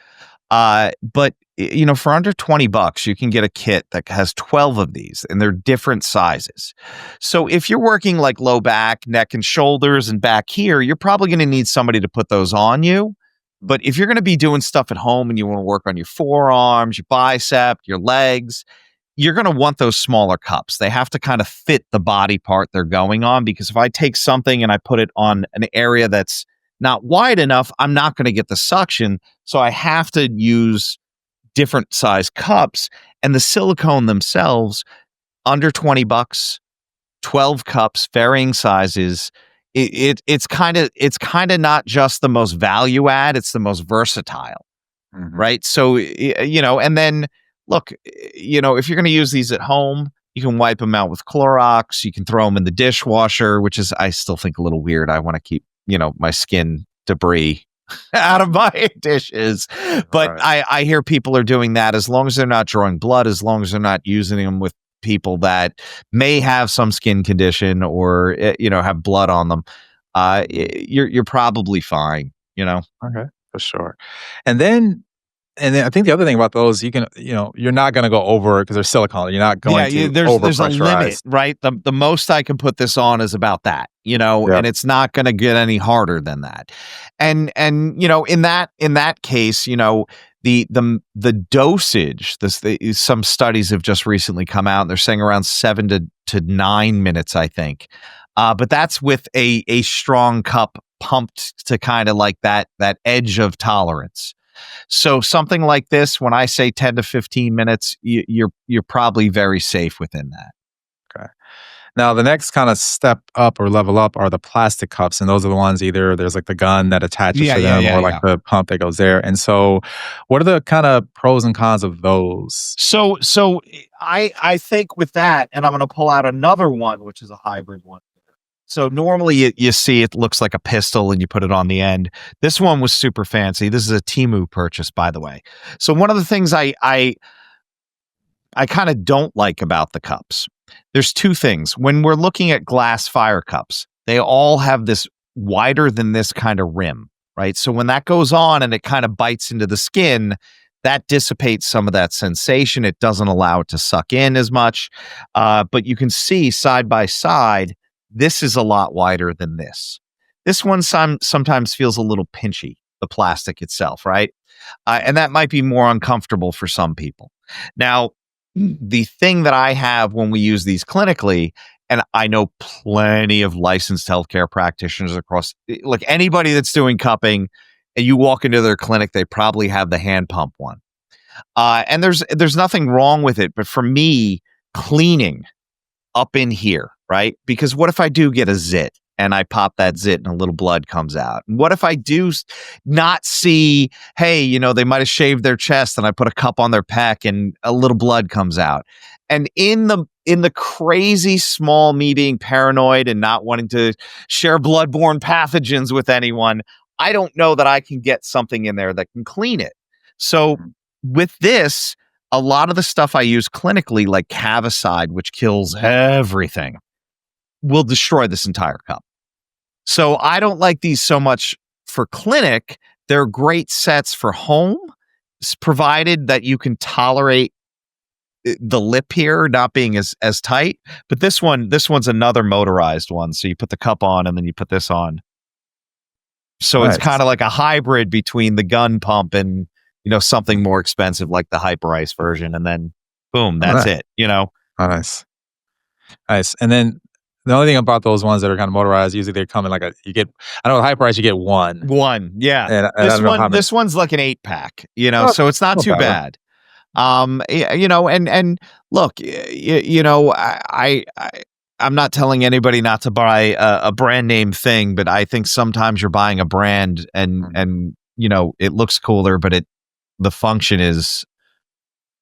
But for under $20, you can get a kit that has 12 of these and they're different sizes. So if you're working like low back, neck and shoulders and back here, you're probably going to need somebody to put those on you. But if you're going to be doing stuff at home and you want to work on your forearms, your bicep, your legs, you're going to want those smaller cups. They have to kind of fit the body part they're going on, because if I take something and I put it on an area that's not wide enough, I'm not going to get the suction. So I have to use different size cups, and the silicone themselves under $20, 12 cups, varying sizes. It's kind of not just the most value add, it's the most versatile, mhm. right? So, and then look, if you're going to use these at home, you can wipe them out with Clorox. You can throw them in the dishwasher, which is, I still think, a little weird. I want to keep, my skin debris out of my dishes. But Right. I hear people are doing that as long as they're not drawing blood, as long as they're not using them with people that may have some skin condition or, have blood on them. you're probably fine, you know? Okay, for sure. And then I think the other thing about those, you can, you're not gonna go over because they're silicone. You're not Yeah, going to there's a limit, over-pressurize. right? The most I can put this on is about that, Yep. and it's not gonna get any harder than that. And in that case, the dosage, some studies have just recently come out, and they're saying around 7 to 9 minutes, I think. But that's with a strong cup pumped to kind of like that edge of tolerance. So something like this, when I say 10 to 15 minutes, you're probably very safe within that. Okay. Now, the next kind of step up or level up are the plastic cups, and those are the ones either there's like the gun that attaches Yeah, to yeah, them yeah, or like yeah. the pump that goes there. And so, what are the kind of pros and cons of those? So I think with that, and I'm going to pull out another one, which is a hybrid one. So normally you see it looks like a pistol and you put it on the end. This one was super fancy. This is a Temu purchase, by the way. So one of the things I kind of don't like about the cups. There's two things. When we're looking at glass fire cups, they all have this wider than this kind of rim, right? So when that goes on and it kind of bites into the skin, that dissipates some of that sensation. It doesn't allow it to suck in as much. But you can see side by side, this is a lot wider than this. This one sometimes feels a little pinchy, the plastic itself, right? And that might be more uncomfortable for some people. Now, the thing that I have when we use these clinically, and I know plenty of licensed healthcare practitioners across, like anybody that's doing cupping, and you walk into their clinic, they probably have the hand pump one. And there's nothing wrong with it, but for me, cleaning up in here, right? Because what if I do get a zit and I pop that zit and a little blood comes out? What if I do not see, hey, they might have shaved their chest and I put a cup on their pec and a little blood comes out. And in the crazy small me being paranoid and not wanting to share bloodborne pathogens with anyone, I don't know that I can get something in there that can clean it. So with this, a lot of the stuff I use clinically, like Cavicide, which kills everything, will destroy this entire cup. So I don't like these so much for clinic. They're great sets for home, provided that you can tolerate the lip here not being as tight. But this one's another motorized one. So you put the cup on and then you put this on. So it's kind Nice. of like a hybrid between the gun pump and something more expensive like the Hyperice version, and then boom, Oh, that's it. oh, nice. Nice. And then the only thing about those ones that are kind of motorized, usually they come in like I know with high price, you get one. One, yeah. And I don't know how many. This one's like an 8-pack, Oh, so it's not no too better. bad. And look, I'm not telling anybody not to buy a brand name thing, but I think sometimes you're buying a brand and it looks cooler, but the function is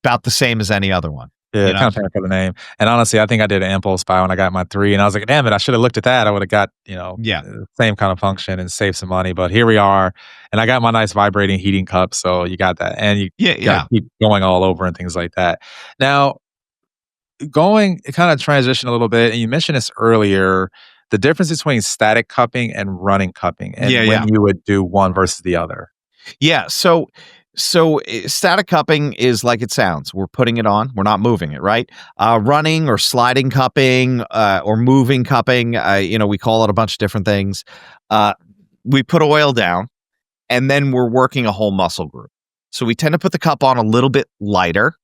about the same as any other one. Yeah, kind of paying for the name. And honestly, I think I did an impulse buy when I got my 3, and I was like, "Damn it, I should have looked at that. I would have got, Yeah. same kind of function and saved some money." But here we are, and I got my nice vibrating heating cup, so you got that, and you Yeah, gotta yeah. keep going all over and things like that. Now, kind of transition a little bit, and you mentioned this earlier, the difference between static cupping and running cupping, Yeah, and when yeah. you would do one versus the other. Yeah, static cupping is like it sounds. We're putting it on. We're not moving it, right? Running or sliding cupping or moving cupping. We call it a bunch of different things. We put oil down, and then we're working a whole muscle group. So we tend to put the cup on a little bit lighter,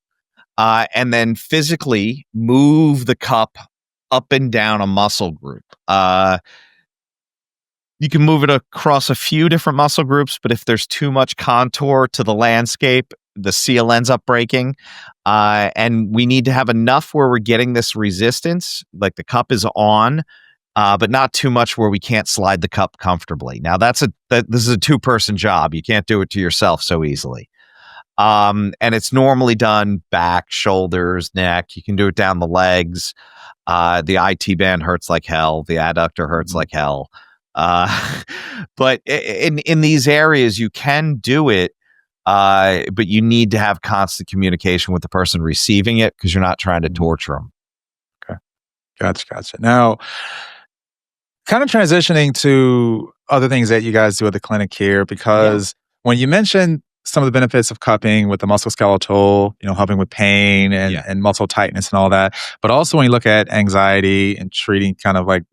and then physically move the cup up and down a muscle group. You can move it across a few different muscle groups, but if there's too much contour to the landscape, the seal ends up breaking. And we need to have enough where we're getting this resistance, like the cup is on, but not too much where we can't slide the cup comfortably. Now, this is a 2-person job. You can't do it to yourself so easily. And it's normally done back, shoulders, neck. You can do it down the legs. The IT band hurts like hell. The adductor hurts like hell. But in these areas, you can do it, but you need to have constant communication with the person receiving it because you're not trying to torture them. Okay. Gotcha. Now, kind of transitioning to other things that you guys do at the clinic here, Yeah. because when you mentioned some of the benefits of cupping with the musculoskeletal, helping with pain and, Yeah. and muscle tightness and all that, but also when you look at anxiety and treating kind of like,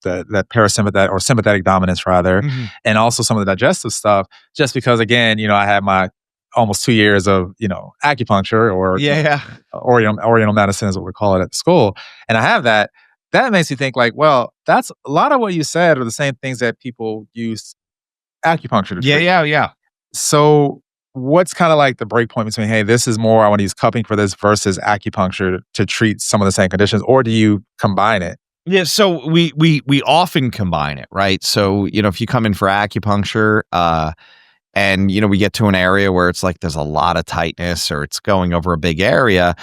that parasympathetic or sympathetic dominance rather, Mhm. and also some of the digestive stuff, just because again, I had my almost 2 years of, acupuncture or, Yeah, yeah. Oriental medicine is what we call it at the school. And I have that. That makes you think like, well, that's a lot of what you said are the same things that people use acupuncture to Yeah, treat. yeah, yeah. So what's kind of like the break point between, hey, this is more, I want to use cupping for this versus acupuncture to treat some of the same conditions, or do you combine it? Yeah, so we often combine it, right? So, if you come in for acupuncture, and we get to an area where it's like there's a lot of tightness or it's going over a big area,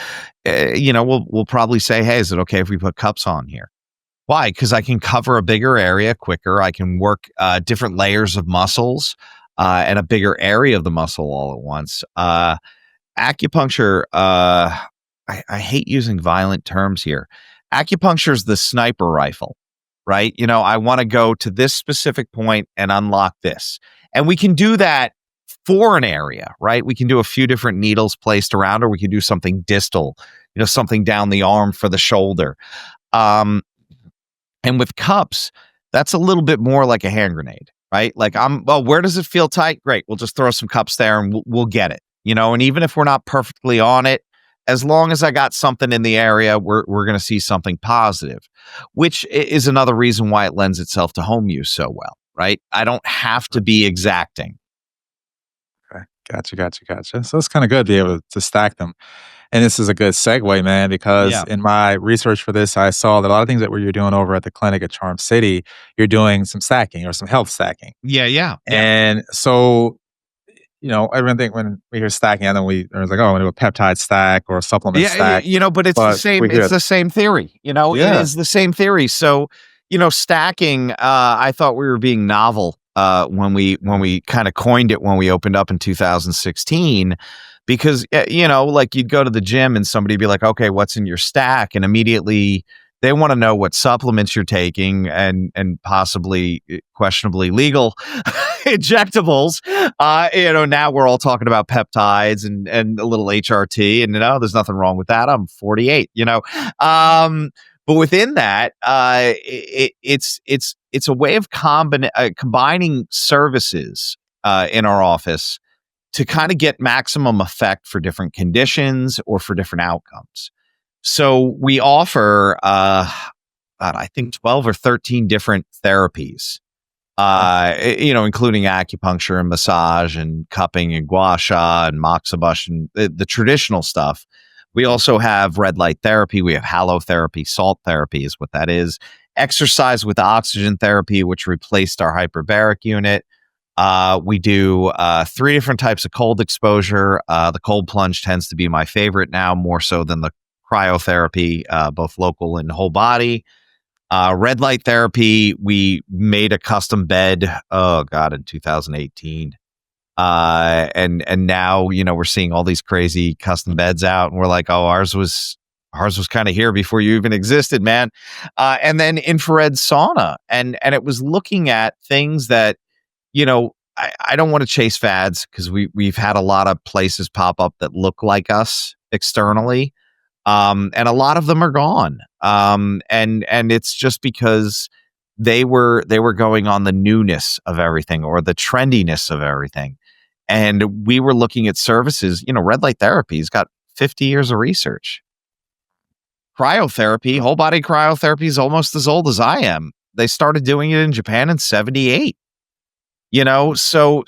we'll probably say, "Hey, is it okay if we put cups on here?" Why? Because I can cover a bigger area quicker. I can work different layers of muscles and a bigger area of the muscle all at once. Acupuncture, I hate using violent terms here. Acupuncture is the sniper rifle, right? I want to go to this specific point and unlock this. And we can do that for an area, right? We can do a few different needles placed around, or we can do something distal, something down the arm for the shoulder. Um, and with cups, that's a little bit more like a hand grenade, right? Like well, where does it feel tight? Great. We'll just throw some cups there and we'll get it, And even if we're not perfectly on it, as long as I got something in the area, we're going to see something positive, which is another reason why it lends itself to home use so well, right? I don't have to be exacting. Okay. Gotcha. So it's kind of good to be able to stack them. And this is a good segue, man, because Yeah. in my research for this, I saw that a lot of things that you're doing over at the clinic at Charm City, you're doing some stacking or some health stacking. Yeah. Yeah. Yeah. And so, everyone think when we hear stacking, and then there's like, oh, I'm gonna do a peptide stack or a supplement Yeah, stack. but it's the But we same it's hear, the same theory, It yeah, is the same theory. So, stacking, I thought we were being novel when we kind of coined it when we opened up in 2016 because like you'd go to the gym and somebody'd be like, "Okay, what's in your stack?" and immediately they want to know what supplements you're taking and possibly questionably legal injectables. Now we're all talking about peptides and a little HRT, and there's nothing wrong with that. I'm 48, but within that, it's a way of combining services in our office to kind of get maximum effect for different conditions or for different outcomes. So we offer, I think 12 or 13 different therapies, including acupuncture and massage and cupping and gua sha and moxibustion, and the traditional stuff. We also have red light therapy. We have halotherapy, salt therapy is what that is. Exercise with oxygen therapy, which replaced our hyperbaric unit. We do 3 different types of cold exposure. The cold plunge tends to be my favorite now, more so than the cryotherapy, both local and whole body. Red light therapy, we made a custom bed, oh God, in 2018. And now, we're seeing all these crazy custom beds out and we're like, oh, ours was kind of here before you even existed, man. And then infrared sauna. And it was looking at things that, I don't want to chase fads because we've had a lot of places pop up that look like us externally. And a lot of them are gone. And it's just because they were going on the newness of everything or the trendiness of everything. And we were looking at services, red light therapy's got 50 years of research. Cryotherapy, whole body cryotherapy is almost as old as I am. They started doing it in Japan in 78. So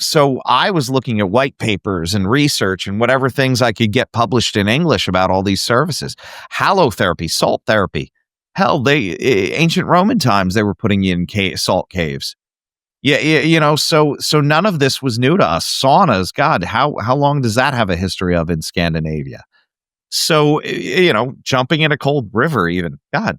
I was looking at white papers and research and whatever things I could get published in English about all these services. Halotherapy, salt therapy. Hell, ancient Roman times they were putting you in salt caves. Yeah, so none of this was new to us. Saunas, God, how long does that have a history of in Scandinavia? So, jumping in a cold river, even, God,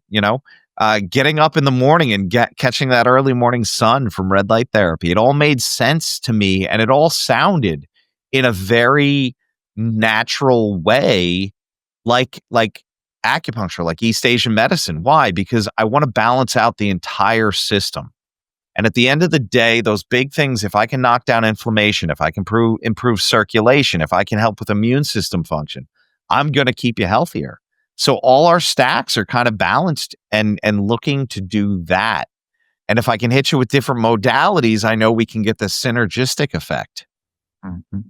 getting up in the morning and catching that early morning sun from red light therapy. It all made sense to me and it all sounded in a very natural way, like acupuncture, like East Asian medicine. Why? Because I want to balance out the entire system. And at the end of the day, those big things, if I can knock down inflammation, if I can improve circulation, if I can help with immune system function, I'm going to keep you healthier. So all our stacks are kind of balanced and looking to do that. And if I can hit you with different modalities, I know we can get the synergistic effect. Mhm.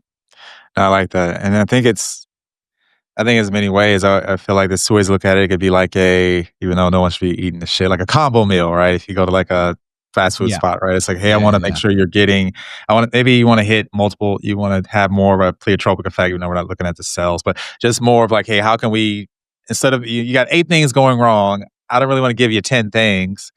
I like that, and I think there's many ways. I feel like there's 2 ways to look at it. It could be like even though no one should be eating the shit, like a combo meal, right? If you go to like a fast food Yeah. spot, right? It's like, hey, I Yeah. want to make Yeah. sure you're getting. Maybe you want to hit multiple. You want to have more of a pleiotropic effect. Even though we're not looking at the cells, but just more of like, hey, how can we instead of you got 8 things going wrong? I don't really want to give you 10 things.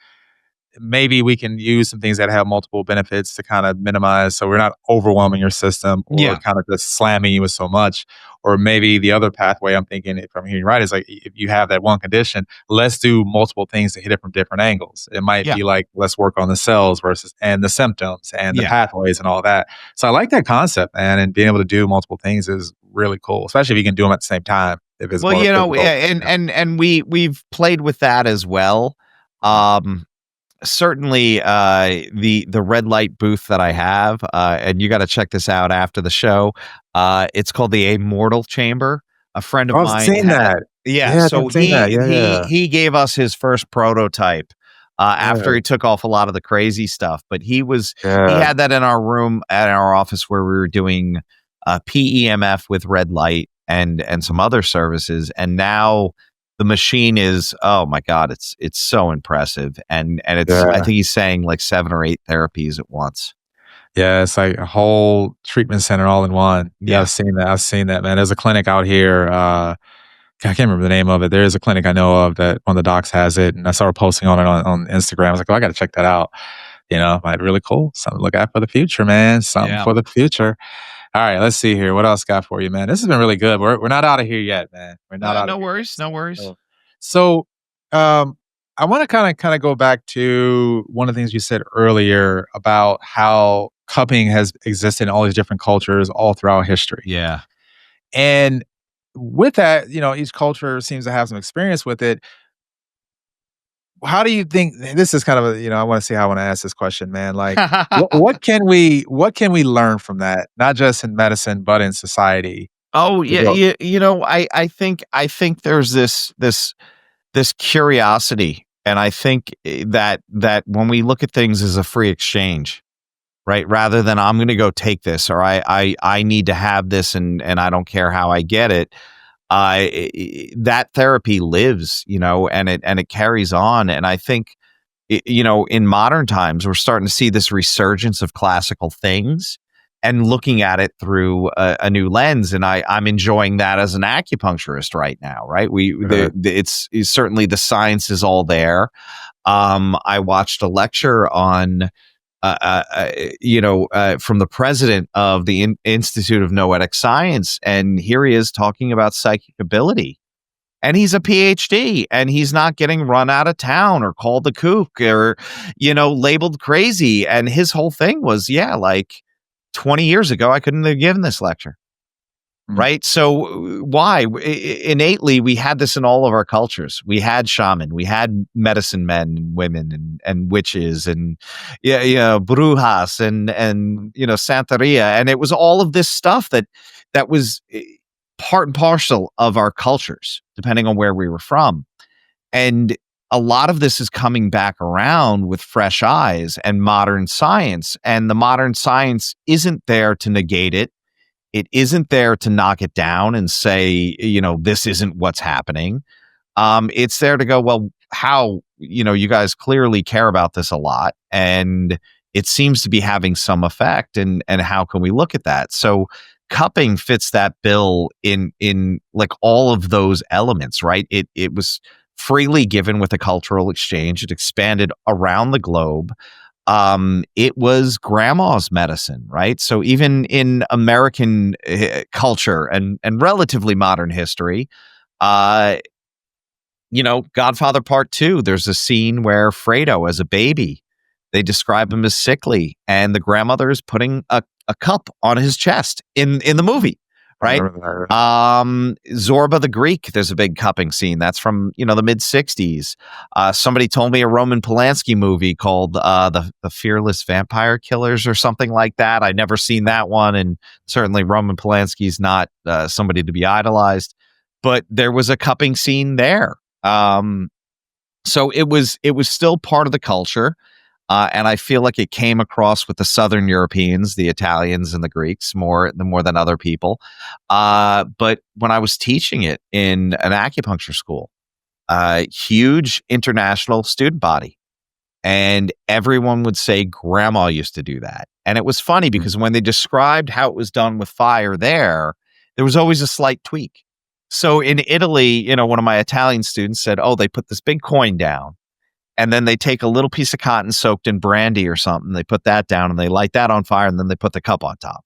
Maybe we can use some things that have multiple benefits to kind of minimize so we're not overwhelming your system or Yeah. kind of just slamming you with so much. Or maybe the other pathway I'm thinking, if I'm hearing right, is like if you have that one condition, let's do multiple things to hit it from different angles. It might Yeah. be like, let's work on the cells versus and the symptoms and the Yeah. pathways and all that. So I like that concept, man, and being able to do multiple things is really cool, especially if you can do them at the same time. If it's Well, more difficult. and we've played with that as well. Yeah. Certainly the red light booth that I have, and you got to check this out after the show. It's called the Immortal Chamber. A friend of Oh, I've mine seen had, that. yeah. Yeah, So I've seen that. Yeah, yeah, he gave us his first prototype after yeah, he took off a lot of the crazy stuff. But he yeah. had that in our room at our office where we were doing PEMF with red light and some other services, and now the machine is, oh my god, it's so impressive, and it's, I Yeah. think he's saying like 7 or 8 therapies at once. Yeah, it's like a whole treatment center all in one. Yeah, Yeah. I've seen that, man. There's a clinic out here, I can't remember the name of it. There is a clinic I know of that one of the docs has it, and I started posting on it on Instagram. I was like, "Oh, I gotta check that out." Might be really cool. Something to look at for the future, man. Something Yeah. for the future. All right, let's see here. What else got for you, man? This has been really good. We're not out of here yet, man. We're not out of No here yet. worries, no worries. So, I want to kind of go back to one of the things you said earlier about how cupping has existed in all these different cultures all throughout history. Yeah. And with that, each culture seems to have some experience with it. How do you think this is kind of I want to see how I want to ask this question, man. Like, what can we learn from that? Not just in medicine, but in society Oh, to yeah, go. I think there's this curiosity, and I think that when we look at things as a free exchange, right? Rather than I'm gonna go take this, or I need to have this, and I don't care how I get it. That therapy lives, and it carries on. And I think, in modern times, we're starting to see this resurgence of classical things and looking at it through a new lens. And I'm enjoying that as an acupuncturist right now, right? Uh, It's certainly the science is all there. I watched a lecture on from the president of the Institute of Noetic Science. And here he is talking about psychic ability. And he's a PhD, and he's not getting run out of town or called a kook or, labeled crazy. And his whole thing was, yeah, like 20 years ago, I couldn't have given this lecture. mm, Right. So why? Innately, we had this in all of our cultures. We had shaman, we had medicine men and women and witches and brujas and Santeria. And it was all of this stuff that was part and parcel of our cultures, depending on where we were from. And a lot of this is coming back around with fresh eyes and modern science. And the modern science isn't there to negate it. It isn't there to knock it down and say, this isn't what's happening. It's there to go, well, how, you guys clearly care about this a lot, and it seems to be having some effect, and how can we look at that? So cupping fits that bill in like all of those elements, right? It was freely given with a cultural exchange. It expanded around the globe. It was grandma's medicine, right? So even in American culture and relatively modern history, uh, Godfather Part 2, there's a scene where Fredo, as a baby, they describe him as sickly, and the grandmother is putting a cup on his chest in the movie, I right? remember that. Zorba the Greek, there's a big cupping scene. That's from, the mid 60s. Somebody told me a Roman Polanski movie called the Fearless Vampire Killers or something like that. I'd never seen that one. And certainly Roman Polanski's not somebody to be idolized, but there was a cupping scene there. So it was still part of the culture. And I feel like it came across with the Southern Europeans, the Italians and the Greeks more than other people. But when I was teaching it in an acupuncture school, huge international student body, and everyone would say grandma used to do that. And it was funny Mm. because when they described how it was done with fire there was always a slight tweak. So in Italy, one of my Italian students said, "Oh, they put this big coin down, and then they take a little piece of cotton soaked in brandy or something. They put that down and they light that on fire, and then they put the cup on top."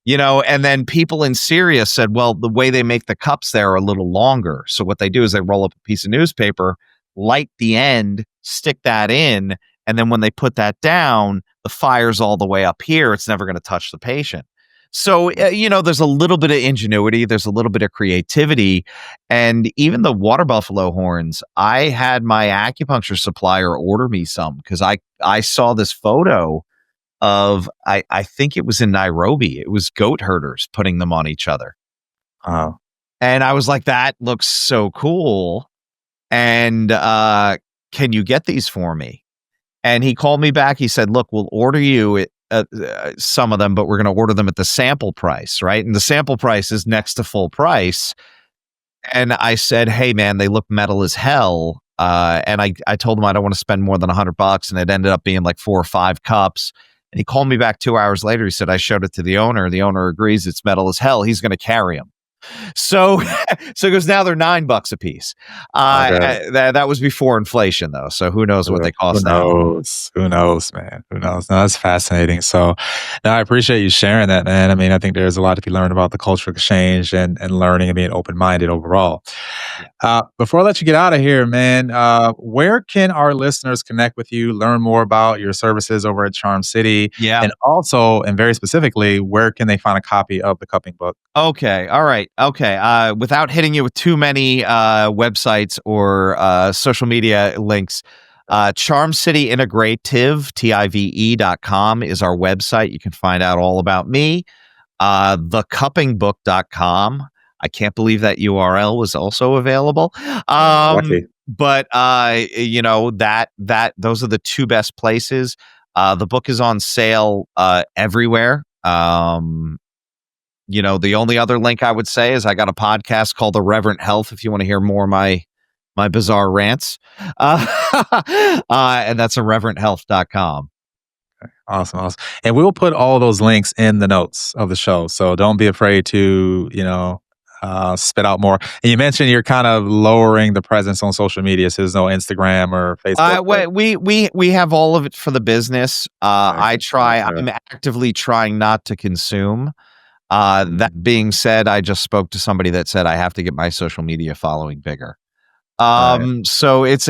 And then people in Syria said, well, the way they make the cups there are a little longer. So what they do is they roll up a piece of newspaper, light the end, stick that in, and then when they put that down, the fire's all the way up here. It's never going to touch the patient. So, there's a little bit of ingenuity, there's a little bit of creativity, and even the water buffalo horns. I had my acupuncture supplier order me some because I saw this photo of I think it was in Nairobi. It was goat herders putting them on each other. Oh, And I was like, that looks so cool. And can you get these for me? And he called me back. He said, look, we'll order you some of them, but we're going to order them at the sample price, right? And the sample price is next to full price. And I said, hey, man, they look metal as hell. And I told him I don't want to spend more than $100. And it ended up being like 4 or 5 cups. And he called me back 2 hours later. He said, I showed it to the owner. The owner agrees it's metal as hell. He's going to carry them. So, so he goes, now they're $9 a piece. okay. That was before inflation, though. So who knows what they Who cost now? knows? Who knows, man? Who knows? No, that's fascinating. So, no, I appreciate you sharing that, man. I mean, I think there's a lot to be learned about the cultural exchange and learning and being open minded overall. Yeah. Before I let you get out of here, man, where can our listeners connect with you, learn more about your services over at Charm City, Yeah. and also, and very specifically, where can they find a copy of the cupping book? Okay. All right. Okay. Without hitting you with too many websites or social media links, Charm City Integrative, TIVE.com is our website. You can find out all about me. Thecuppingbook.com. I can't believe that URL was also available. Lucky. But those are the 2 best places. The book is on sale everywhere. The only other link I would say is I got a podcast called Irreverent Health if you want to hear more of my bizarre rants. And that's irreverenthealth.com. Awesome, awesome. And we'll put all those links in the notes of the show. So don't be afraid to, spit out more. And you mentioned you're kind of lowering the presence on social media. So there's no Instagram or Facebook. We have all of it for the business. I'm actively trying not to consume. That being said, I just spoke to somebody that said I have to get my social media following bigger. So it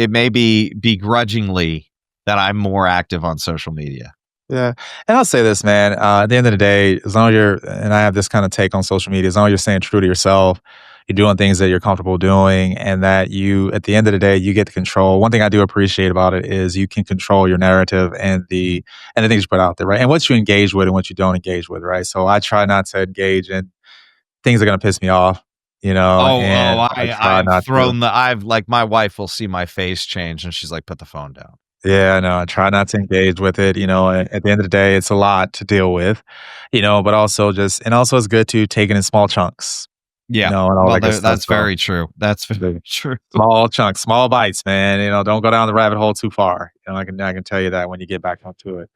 may be begrudgingly that I'm more active on social media. Yeah. And I'll say this, man, at the end of the day, as long as and I have this kind of take on social media, as long as you're staying true to yourself, you're doing things that you're comfortable doing, and that at the end of the day, you get to control. One thing I do appreciate about it is you can control your narrative and the things you put out there, right? And what you engage with and what you don't engage with, right? So I try not to engage in things that are going to piss me off, and I try I've not to. thrown I've like my wife will see my face change and she's like, put the phone down. Yeah, no, I try not to engage with it. At the end of the day, it's a lot to deal with, but also also it's good to take it in small chunks, Yeah. and all that good stuff. That's So, very true. That's very the true. small chunks, small bites, man. Don't go down the rabbit hole too far. I can tell you that when you get back onto it.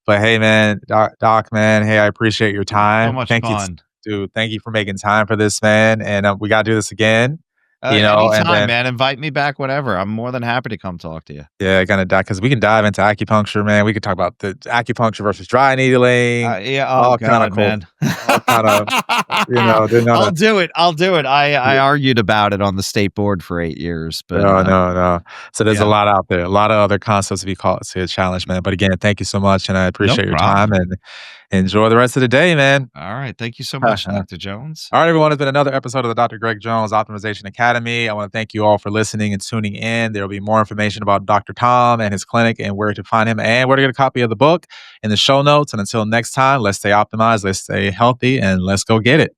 But hey, man, Doc, man, hey, I appreciate your So time. much Thank you, fun. dude. Thank you for making time for this, man. And we got to do this again. And Anytime, then man. Invite me back whenever. I'm more than happy to come talk to you. yeah, kind of because we can dive into acupuncture, man. We could talk about the acupuncture versus dry needling, Yeah. Oh all kind of God, cool, man. all kind of, didn't know I'll that. do it. I'll do it. I argued about it on the state board for 8 years, but No, no, no. So there's a yeah, lot out there, a lot of other concepts to be called to a challenge, man. But again, thank you so much, and I no appreciate your time. problem. Enjoy the rest of the day, man. All right. Thank you so All much, Dr. Jones. right, everyone. It's been another episode of the Dr. Greg Jones Optimization Academy. I want to thank you all for listening and tuning in. There will be more information about Dr. Tom and his clinic and where to find him and where to get a copy of the book in the show notes. And until next time, let's stay optimized, let's stay healthy, and let's go get it.